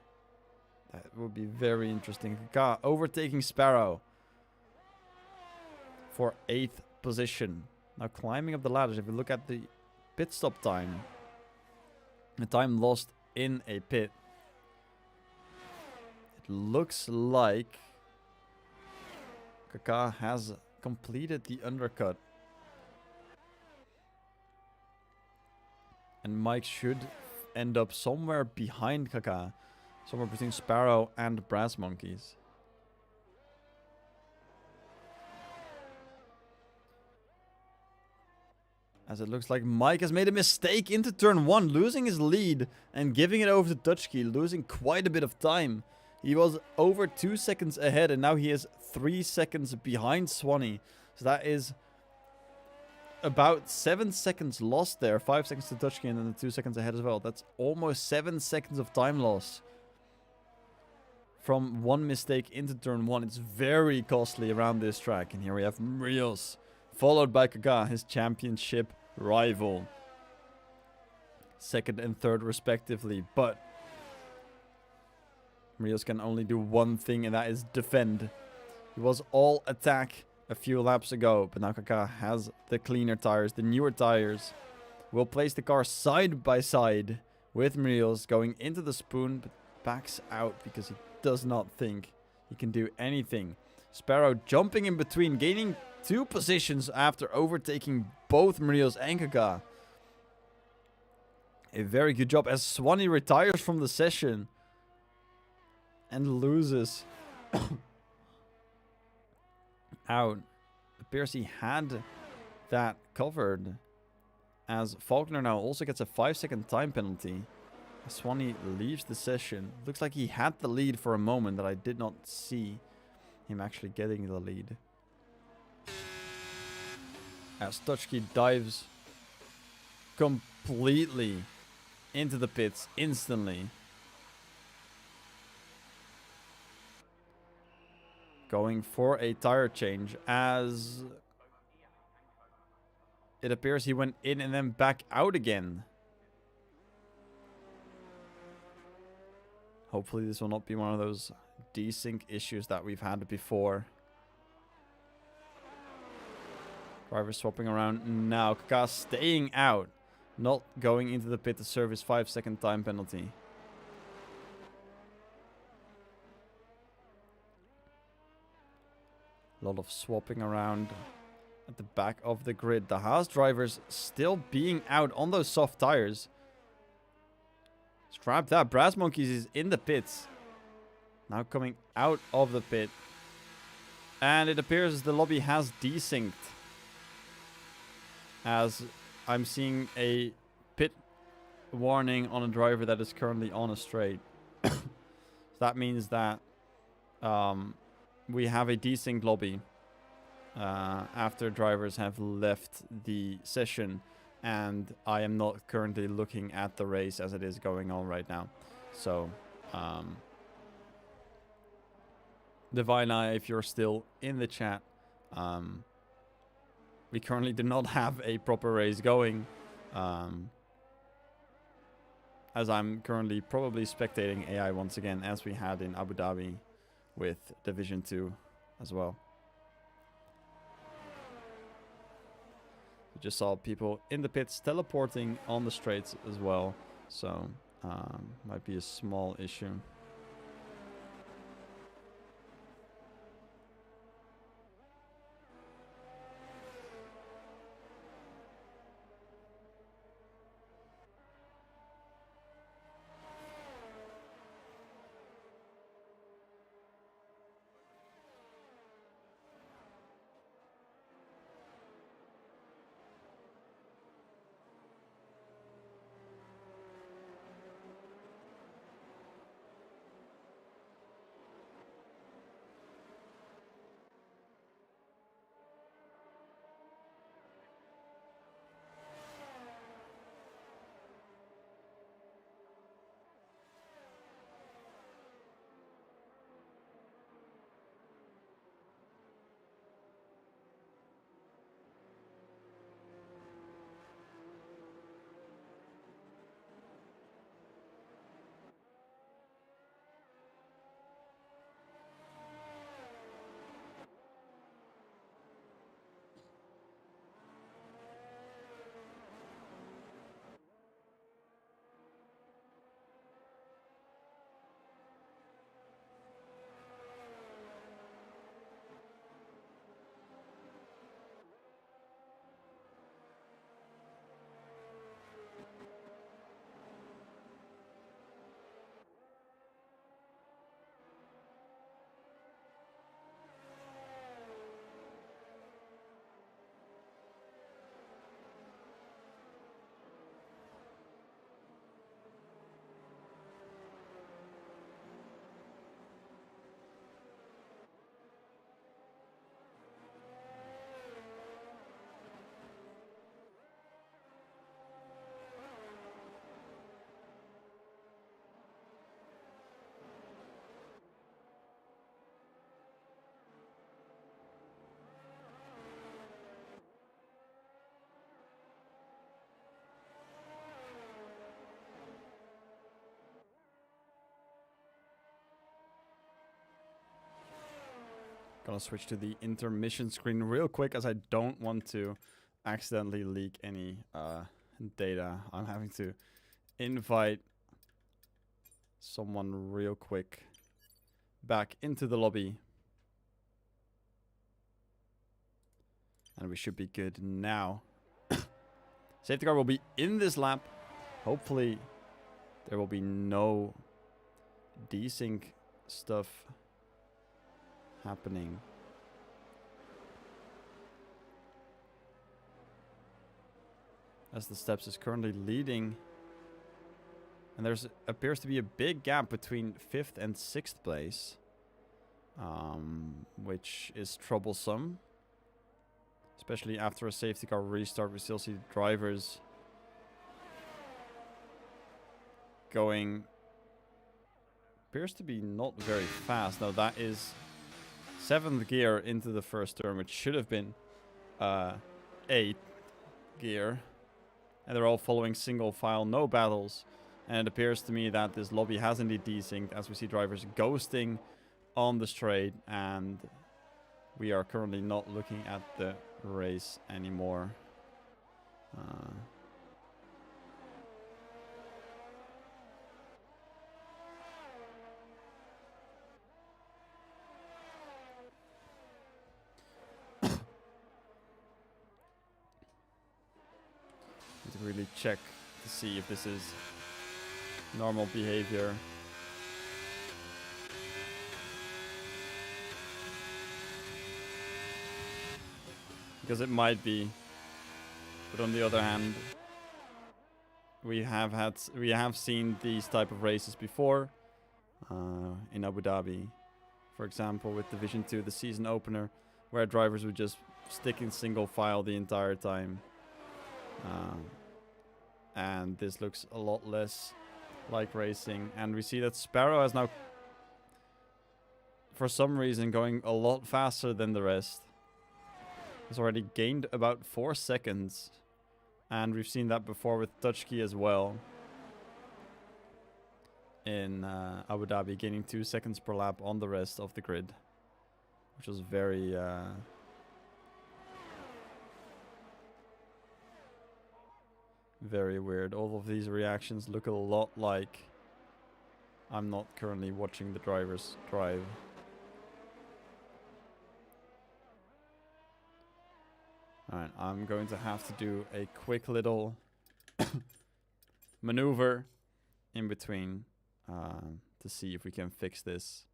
That would be very interesting. Kaká overtaking Sparrow for 8th position. Now climbing up the ladders. If we look at the pit stop time, the time lost in a pit, it looks like Kaká has completed the undercut. And Mike should end up somewhere behind Kaká. Somewhere between Sparrow and Brass Monkeys. As it looks like Mike has made a mistake into turn 1, losing his lead and giving it over to Touchkey, losing quite a bit of time. He was over 2 seconds ahead and now he is 3 seconds behind Swanee. So that is about 7 seconds lost there. 5 seconds to Touchkey and then the 2 seconds ahead as well. That's almost 7 seconds of time loss from one mistake into turn 1. It's very costly around this track. And here we have Rios, followed by Kaká, his championship rival. 2nd and 3rd respectively. But Rios can only do one thing, and that is defend. He was all attack a few laps ago, but now Kaká has the cleaner tires, the newer tires. Will place the car side by side with Rios going into the spoon, but backs out because he does not think he can do anything. Sparrow jumping in between, gaining 2 positions after overtaking both Rios and Kaká. A very good job as Swanee retires from the session and loses out. Appears he had that covered, as Faulkner now also gets a 5-second time penalty. Swanee leaves the session. Looks like he had the lead for a moment, that I did not see him actually getting the lead. As Touchkey dives completely into the pits instantly. Going for a tire change, as it appears he went in and then back out again. Hopefully this will not be one of those desync issues that we've had before. Driver swapping around now. Kaká staying out, not going into the pit to serve his 5-second time penalty. A lot of swapping around at the back of the grid. The Haas drivers still being out on those soft tires. Scrap that. Brass Monkeys is in the pits. Now coming out of the pit. And it appears the lobby has desynced. As I'm seeing a pit warning on a driver that is currently on a straight. So that means that we have a desynced lobby after drivers have left the session, and I am not currently looking at the race as it is going on right now. So Divine Eye, if you're still in the chat, we currently do not have a proper race going, as I'm currently probably spectating AI once again, as we had in Abu Dhabi with Division 2 as well. We just saw people in the pits teleporting on the straights as well, so might be a small issue. Gonna switch to the intermission screen real quick, as I don't want to accidentally leak any data. I'm having to invite someone real quick back into the lobby. And we should be good now. Safety car will be in this lap. Hopefully there will be no desync stuff happening. As the steps is currently leading. And there's appears to be a big gap between 5th and 6th place. Which is troublesome. Especially after a safety car restart, we still see drivers going. Appears to be not very fast. Now that is 7th gear into the first turn, which should have been 8th gear. And they're all following single file, no battles. And it appears to me that this lobby has indeed desynced, as we see drivers ghosting on the straight. And we are currently not looking at the race anymore. really check to see if this is normal behavior. Because it might be. But on the other hand, we have seen these type of races before in Abu Dhabi, for example, with Division 2, the season opener, where drivers would just stick in single file the entire time. And this looks a lot less like racing. And we see that Sparrow is now, for some reason, going a lot faster than the rest. He's already gained about 4 seconds. And we've seen that before with Touchkey as well. In Abu Dhabi, gaining 2 seconds per lap on the rest of the grid. Which was very... very weird. All of these reactions look a lot like I'm not currently watching the drivers drive. Alright, I'm going to have to do a quick little maneuver in between to see if we can fix this.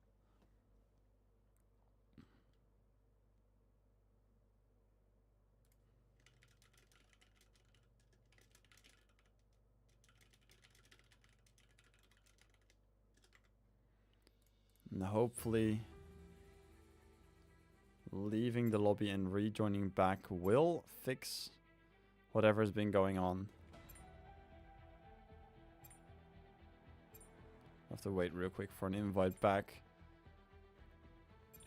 And hopefully leaving the lobby and rejoining back will fix whatever's been going on. I have to wait real quick for an invite back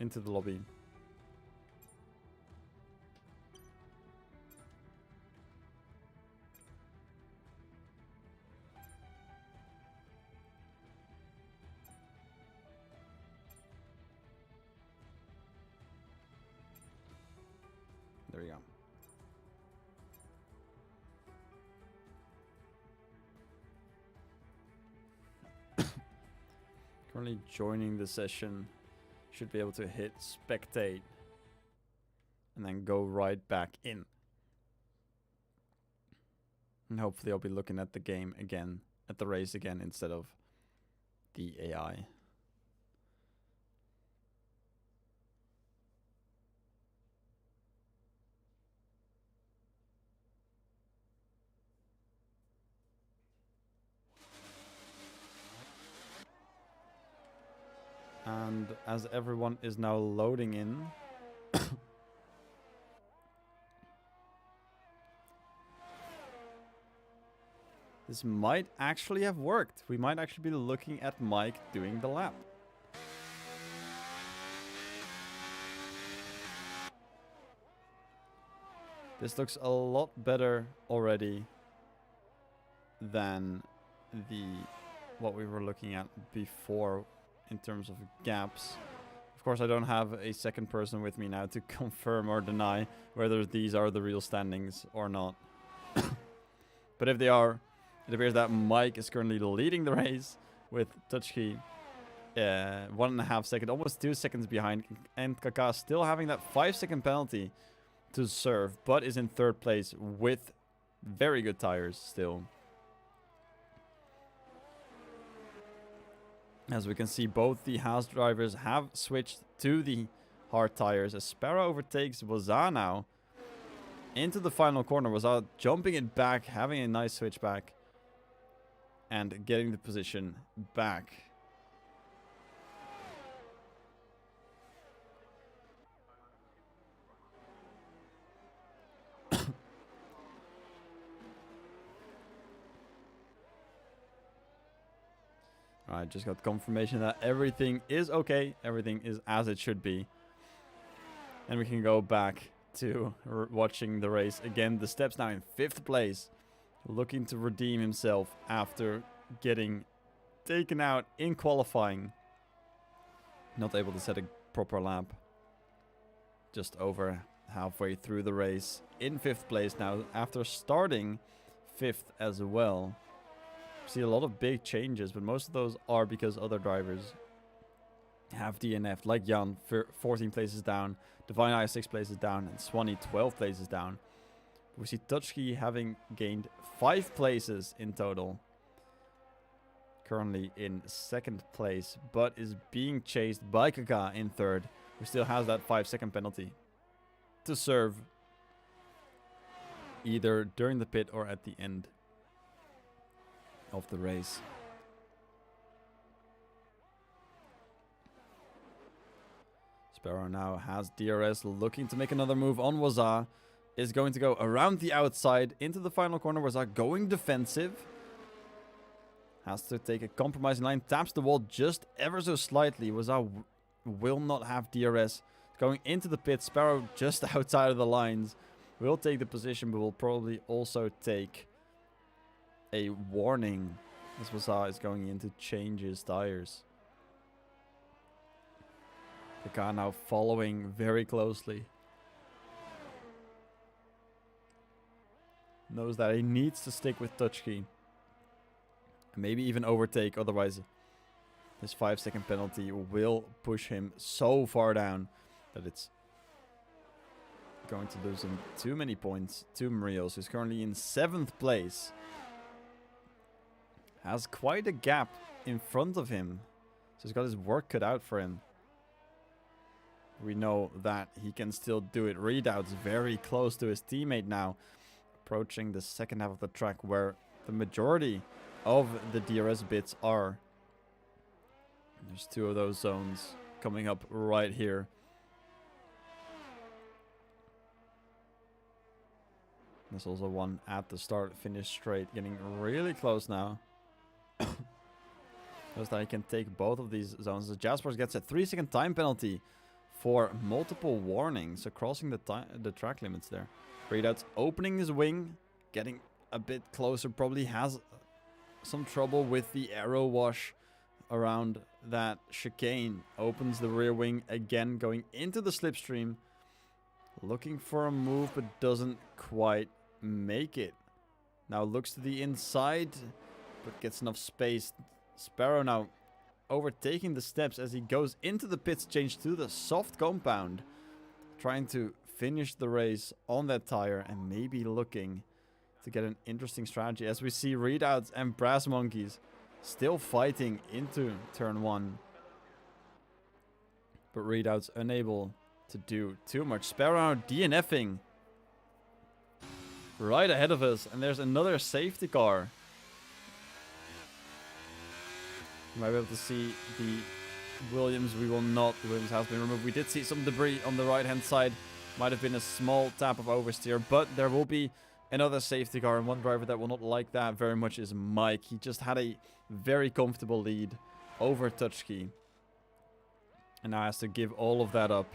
into the lobby. There we go. Currently joining the session. Should be able to hit spectate. And then go right back in. And hopefully I'll be looking at the game again. At the race again instead of the AI. And as everyone is now loading in, this might actually have worked. We might actually be looking at Mike doing the lap. This looks a lot better already than what we were looking at before. In terms of gaps. Of course, I don't have a second person with me now to confirm or deny whether these are the real standings or not. But if they are, it appears that Mike is currently leading the race with Touchkey 1.5 seconds, almost 2 seconds behind. And Kaka still having that 5-second penalty to serve, but is in third place with very good tires still. As we can see, both the Haas drivers have switched to the hard tires. As Sparrow overtakes Wazaa now into the final corner. Wazaa jumping it back, having a nice switch back, and getting the position back. I just got confirmation that everything is okay. Everything is as it should be. And we can go back to watching the race again. The Steps now in 5th place. Looking to redeem himself after getting taken out in qualifying. Not able to set a proper lap. Just over halfway through the race. In 5th place now after starting 5th as well. See a lot of big changes, but most of those are because other drivers have DNF'd, like Jan 14 places down, Divine Eye 6 places down, and Swanee 12 places down We see Tutski having gained 5 places in total. Currently in 2nd place, but is being chased by Kaka in 3rd, who still has that 5-second penalty to serve either during the pit or at the end of the race. Sparrow now has DRS looking to make another move on Waza. Is going to go around the outside into the final corner. Waza going defensive. Has to take a compromising line. Taps the wall just ever so slightly. Waza will not have DRS. Going into the pit. Sparrow just outside of the lines. Will take the position, but will probably also take a warning as Waza is going in to change his tires. The car now following very closely. Knows that he needs to stick with Tutski. Maybe even overtake, otherwise this 5-second penalty will push him so far down that it's going to lose him too many points to Marios, who's currently in 7th place. Has quite a gap in front of him. So he's got his work cut out for him. We know that he can still do it. Readout's very close to his teammate now. Approaching the 2nd half of the track where the majority of the DRS bits are. There's 2 of those zones coming up right here. There's also one at the start, finish straight, getting really close now. Knows that he can take both of these zones. The Jaspers gets a 3-second time penalty for multiple warnings, so crossing the track limits there. Readout's opening his wing, getting a bit closer, probably has some trouble with the aero wash around that chicane. Opens the rear wing again, going into the slipstream. Looking for a move, but doesn't quite make it. Now looks to the inside, but gets enough space. Sparrow now overtaking the steps as he goes into the pits, change to the soft compound. Trying to finish the race on that tire and maybe looking to get an interesting strategy. As we see Readouts and Brass Monkeys still fighting into turn 1. But Readouts unable to do too much. Sparrow DNFing right ahead of us. And there's another safety car. You might be able to see the Williams. We will not. The Williams has been removed. We did see some debris on the right hand side. Might have been a small tap of oversteer, but there will be another safety car, and one driver that will not like that very much is Mike. He just had a very comfortable lead over Tutski, and now has to give all of that up.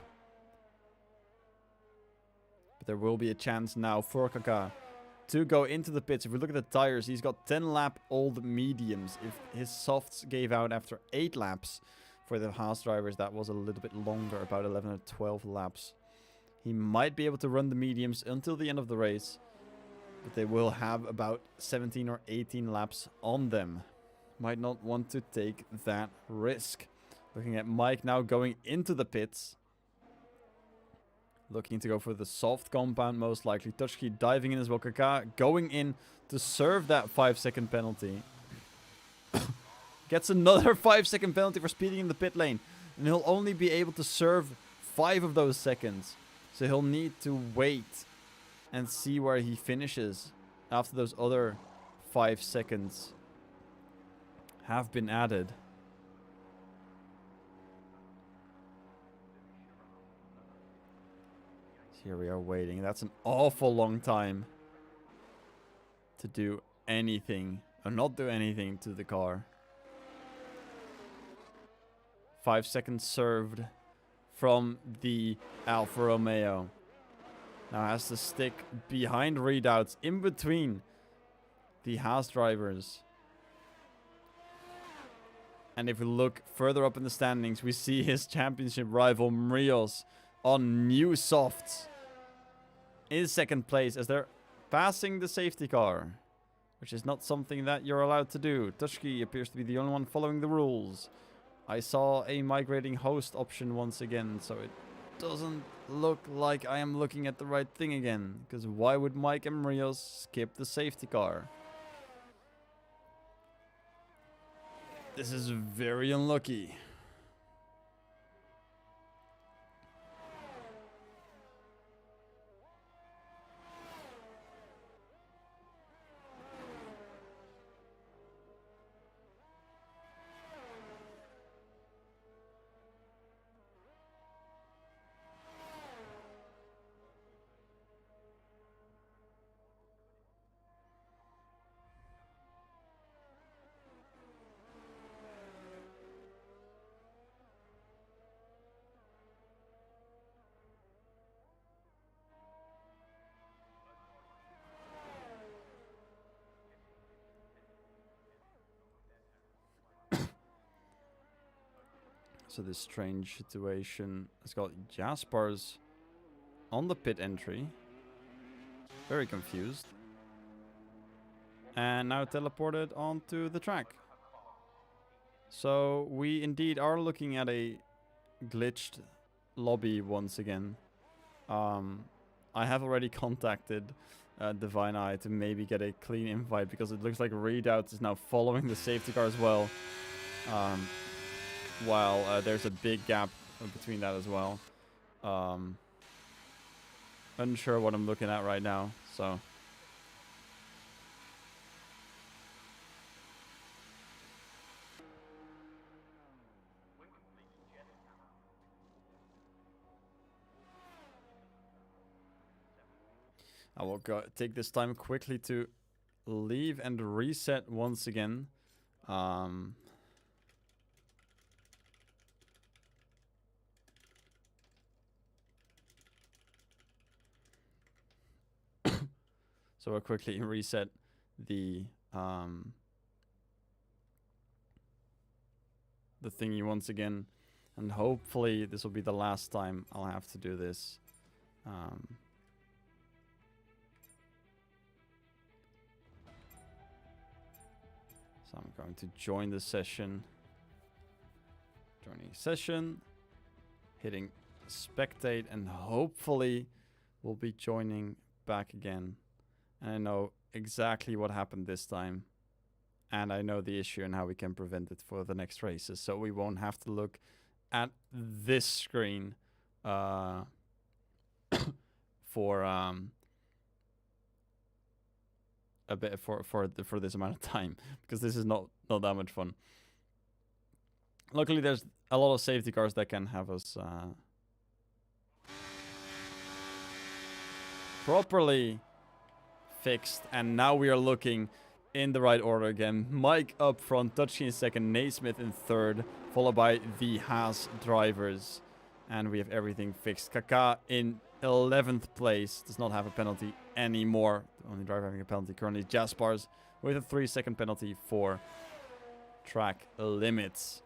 But there will be a chance now for Kaka to go into the pits. If we look at the tires, he's got 10 lap old mediums. If his softs gave out after 8 laps for the Haas drivers, that was a little bit longer, about 11 or 12 laps. He might be able to run the mediums until the end of the race, but they will have about 17 or 18 laps on them. Might not want to take that risk. Looking at Mike now going into the pits. Looking to go for the soft compound most likely. Tutski diving in as well. Kaka going in to serve that 5-second penalty. Gets another 5-second penalty for speeding in the pit lane. And he'll only be able to serve 5 of those seconds. So he'll need to wait and see where he finishes after those other 5 seconds have been added. So here we are waiting. That's an awful long time to do anything or not do anything to the car. 5 seconds served from the Alfa Romeo. Now has to stick behind Readouts in between the Haas drivers. And if we look further up in the standings, we see his championship rival Marios on new softs in 2nd place as they're passing the safety car, which is not something that you're allowed to do. Tutski appears to be the only one following the rules. I saw a migrating host option once again, so it doesn't look like I am looking at the right thing again. Because why would Mike and Rios skip the safety car? This is very unlucky. So this strange situation has got Jaspers on the pit entry. Very confused. And now teleported onto the track. So we indeed are looking at a glitched lobby once again. I have already contacted Divine Eye to maybe get a clean invite because it looks like Readout is now following the safety car as well. While there's a big gap between that as well. Unsure what I'm looking at right now, so. I will take this time quickly to leave and reset once again. So I'll quickly reset the thingy once again, and hopefully this will be the last time I'll have to do this. So I'm going to join the session. Joining session, hitting spectate, and hopefully we'll be joining back again. And I know exactly what happened this time. And I know the issue and how we can prevent it for the next races. So we won't have to look at this screen for a bit for this amount of time, because this is not that much fun. Luckily, there's a lot of safety cars that can have us properly fixed, and now we are looking in the right order again. Mike up front, Dutchie in second, Naismith in third, followed by the Haas drivers, and we have everything fixed. Kaka in 11th place, does not have a penalty anymore. The only driver having a penalty currently is Jaspers, with a 3-second penalty for track limits.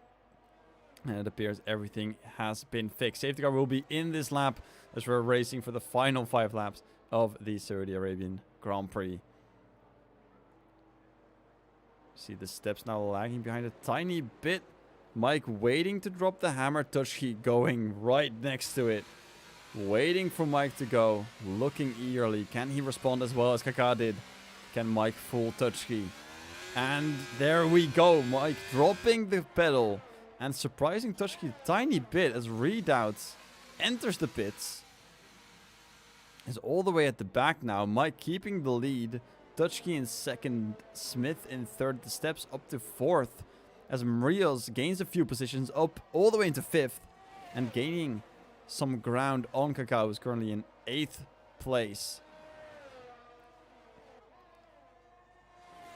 And it appears everything has been fixed. Safety car will be in this lap as we're racing for the final 5 laps of the Saudi Arabian Grand Prix. See the steps now lagging behind a tiny bit. Mike waiting to drop the hammer. Touchy going right next to it. Waiting for Mike to go. Looking eagerly. Can he respond as well as Kaka did? Can Mike fool Touchy? And there we go. Mike dropping the pedal and surprising Touchy a tiny bit as Redoubts enters the pits. Is all the way at the back now. Mike keeping the lead. Touchkey in second, Smith in third. The steps up to fourth as Marios gains a few positions up all the way into fifth and gaining some ground on Kakao, who's currently in 8th place.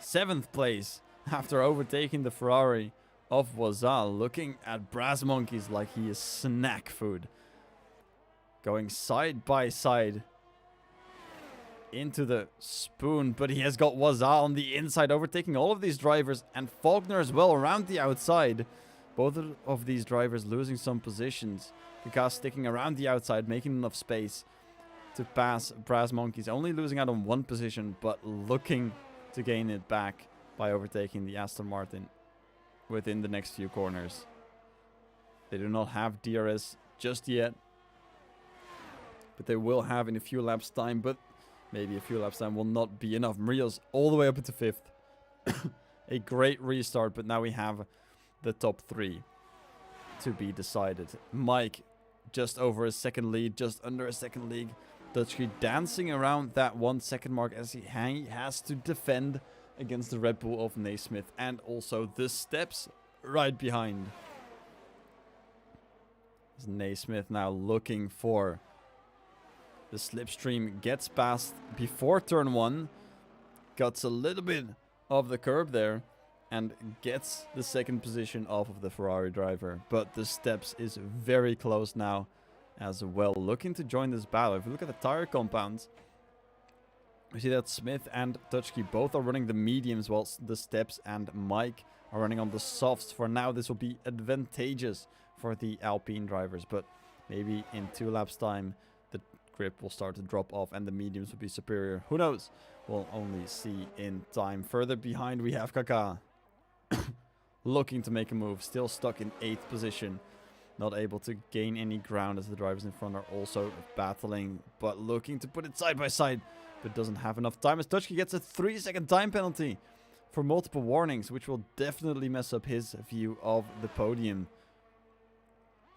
7th place after overtaking the Ferrari of Wazal, looking at Brass Monkeys like he is snack food. Going side by side into the spoon, but he has got Wazal on the inside, overtaking all of these drivers, and Faulkner as well around the outside. Both of these drivers losing some positions. Kaka sticking around the outside, making enough space to pass Brass Monkeys, only losing out on 1 position, but looking to gain it back by overtaking the Aston Martin within the next few corners. They do not have DRS just yet, but they will have in a few laps time, but maybe a few laps time will not be enough. Marios all the way up into 5th. A great restart, but now we have the top 3 to be decided. Mike just over a second lead, just under a second lead. Dutchie dancing around that 1 second mark as he has to defend against the Red Bull of Naismith and also the steps right behind. As Naismith now looking for the slipstream, gets past before turn 1, cuts a little bit of the curb there and gets the 2nd position off of the Ferrari driver. But the steps is very close now as well, looking to join this battle. If you look at the tire compounds, we see that Smith and Dutchie both are running the mediums, whilst the steps and Mike are running on the softs. For now, this will be advantageous for the Alpine drivers, but maybe in 2 laps time, the grip will start to drop off and the mediums will be superior. Who knows? We'll only see in time. Further behind, we have Kaka looking to make a move, still stuck in 8th position. Not able to gain any ground as the drivers in front are also battling, but looking to put it side by side, but doesn't have enough time as Dutchie gets a 3-second time penalty for multiple warnings, which will definitely mess up his view of the podium.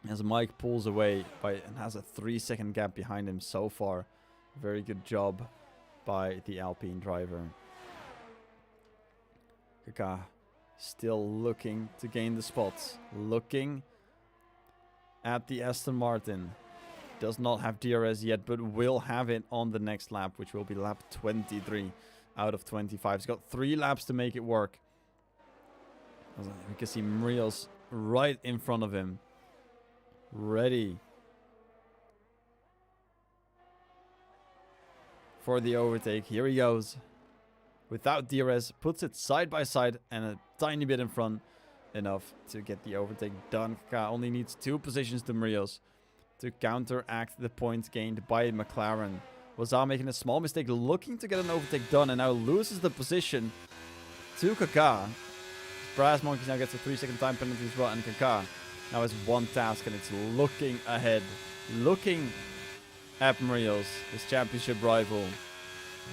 As Mike pulls away and has a 3-second gap behind him so far. Very good job by the Alpine driver. Kaka still looking to gain the spots. Looking at the Aston Martin. Does not have DRS yet, but will have it on the next lap, which will be lap 23 out of 25. He's got 3 laps to make it work. We can see Marios right in front of him. Ready for the overtake. Here he goes. Without DRS, puts it side by side and a tiny bit in front. Enough to get the overtake done. Kaka only needs 2 positions to Marios to counteract the points gained by McLaren. Wazar making a small mistake, looking to get an overtake done, and now loses the position to Kaka. Brass Monkeys now gets a 3-second time penalty as well, and Kaka now has 1 task, and it's looking ahead. Looking at Marios, his championship rival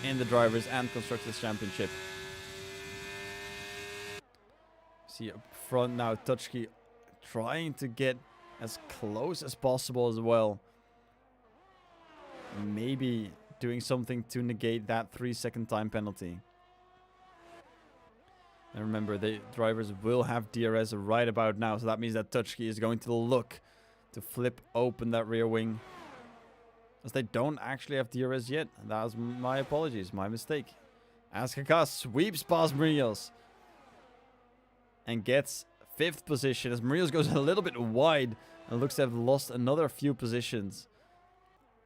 in the Drivers' and Constructors' Championship. See up front now, Dutchie trying to get as close as possible as well. Maybe doing something to negate that 3-second time penalty. And remember, the drivers will have DRS right about now, so that means that Dutchie is going to look to flip open that rear wing, as they don't actually have DRS yet. That was my apologies, my mistake. As Kaka sweeps past Marios and gets 5th position, as Marios goes a little bit wide and looks to have lost another few positions.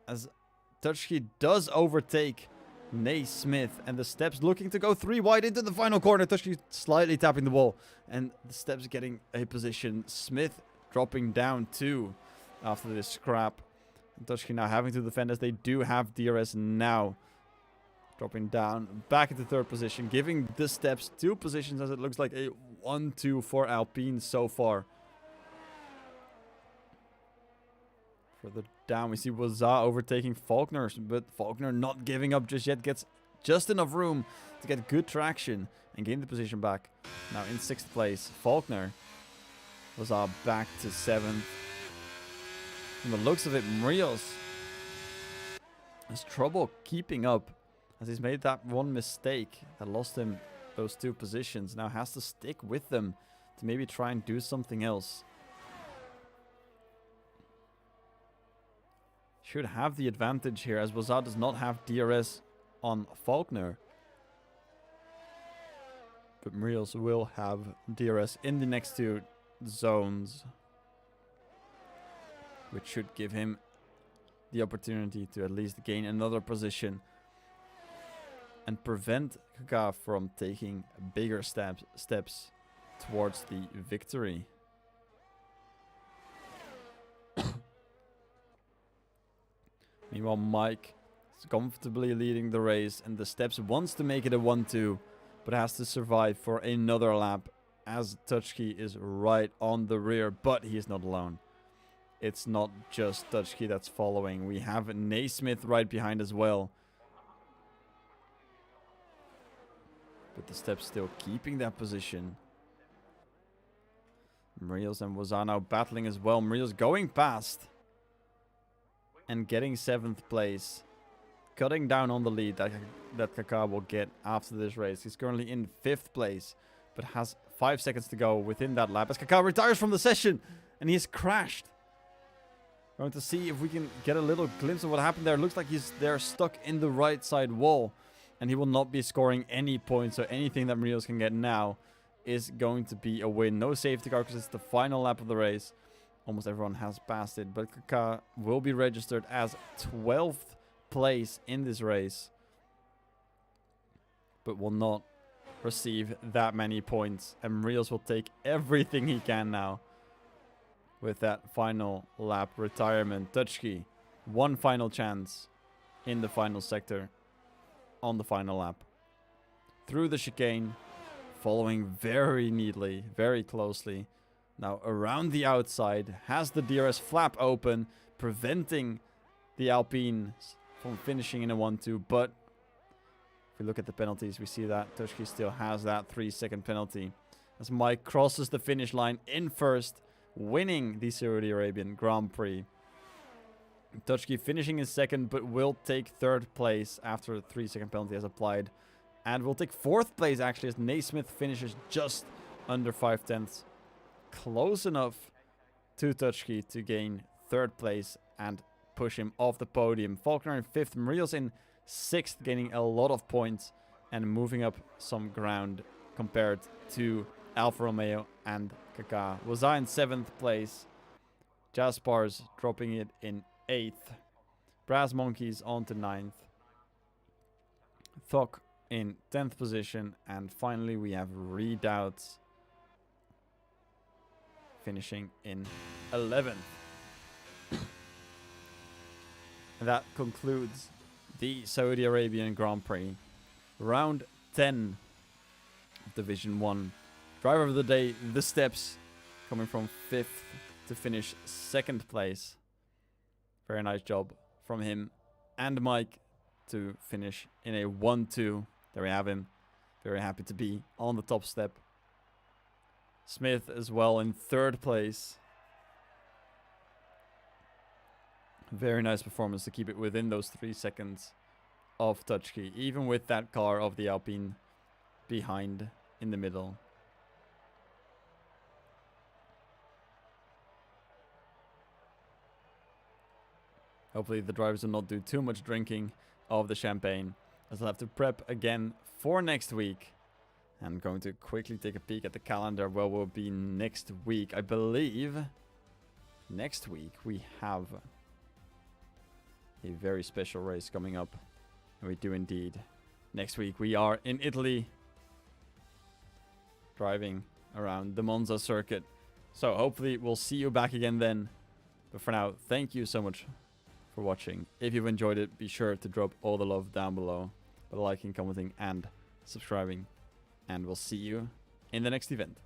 As Dutchie does overtake Naismith, and the steps looking to go 3 wide into the final corner. Dutchie slightly tapping the wall, and the steps getting a position. Smith dropping down 2 after this scrap. Dutchie now having to defend as they do have DRS now. Dropping down back into 3rd position, giving the steps 2 positions as it looks like a 1-2 for Alpine so far. Further down, we see Wazza overtaking Faulkner, but Faulkner not giving up just yet. Gets just enough room to get good traction and gain the position back. Now in 6th place, Faulkner. Wazza back to 7th. From the looks of it, Marios has trouble keeping up, as he's made that 1 mistake that lost him those 2 positions. Now has to stick with them to maybe try and do something else. Should have the advantage here, as Wazza does not have DRS on Faulkner. But Marios will have DRS in the next 2 zones, which should give him the opportunity to at least gain another position and prevent Kaka from taking bigger steps towards the victory. Meanwhile, Mike is comfortably leading the race, and the steps wants to make it a 1-2, but has to survive for another lap as Dutchie is right on the rear, but he is not alone. it's not just Dutchkey that's following. We have Naismith right behind as well. But the steps still keeping that position. Muriels and Wazano battling as well. Muriels going past. And getting 7th place. Cutting down on the lead that Kaká will get after this race. He's currently in 5th place. But has 5 seconds to go within that lap. As Kaká retires from the session. And he's crashed. Going to see if we can get a little glimpse of what happened there. Looks like they're stuck in the right side wall. And he will not be scoring any points. So anything that Muriels can get now is going to be a win. No safety car because it's the final lap of the race. Almost everyone has passed it. But Kaká will be registered as 12th place in this race. But will not receive that many points. And Muriels will take everything he can now. With that final lap retirement. Dutchkey, one final chance in the final sector on the final lap. Through the chicane, following very neatly, very closely. Now around the outside, has the DRS flap open, preventing the Alpines from finishing in a 1-2. But if we look at the penalties, we see that Dutchkey still has that 3-second penalty. As Mike crosses the finish line in first, winning the Saudi Arabian Grand Prix. Dutchkey finishing in second, but will take 3rd place after a 3-second penalty is applied. And will take 4th place actually as Naismith finishes just under 5/10. Close enough to Dutchkey to gain 3rd place and push him off the podium. Faulkner in 5th, Muriels in 6th, gaining a lot of points and moving up some ground compared to Alfa Romeo and Kaká. Wazai in 7th place. Jaspars dropping it in 8th. Brass Monkeys on to 9th. Thok in 10th position. And finally we have Redoubts finishing in 11th. And that concludes the Saudi Arabian Grand Prix. Round 10 of Division 1. Driver of the day, the steps, coming from 5th to finish 2nd place. Very nice job from him and Mike to finish in a 1-2. There we have him. Very happy to be on the top step. Smith as well in 3rd place. Very nice performance to keep it within those 3 seconds of Dutchkey, even with that car of the Alpine behind in the middle. Hopefully the drivers will not do too much drinking of the champagne, as I'll have to prep again for next week. I'm going to quickly take a peek at the calendar where we'll be next week. I believe next week we have a very special race coming up. And we do indeed. Next week we are in Italy, driving around the Monza circuit. So hopefully we'll see you back again then. But for now, thank you so much for watching. If you've enjoyed it, be sure to drop all the love down below by liking, commenting, and subscribing. And we'll see you in the next event.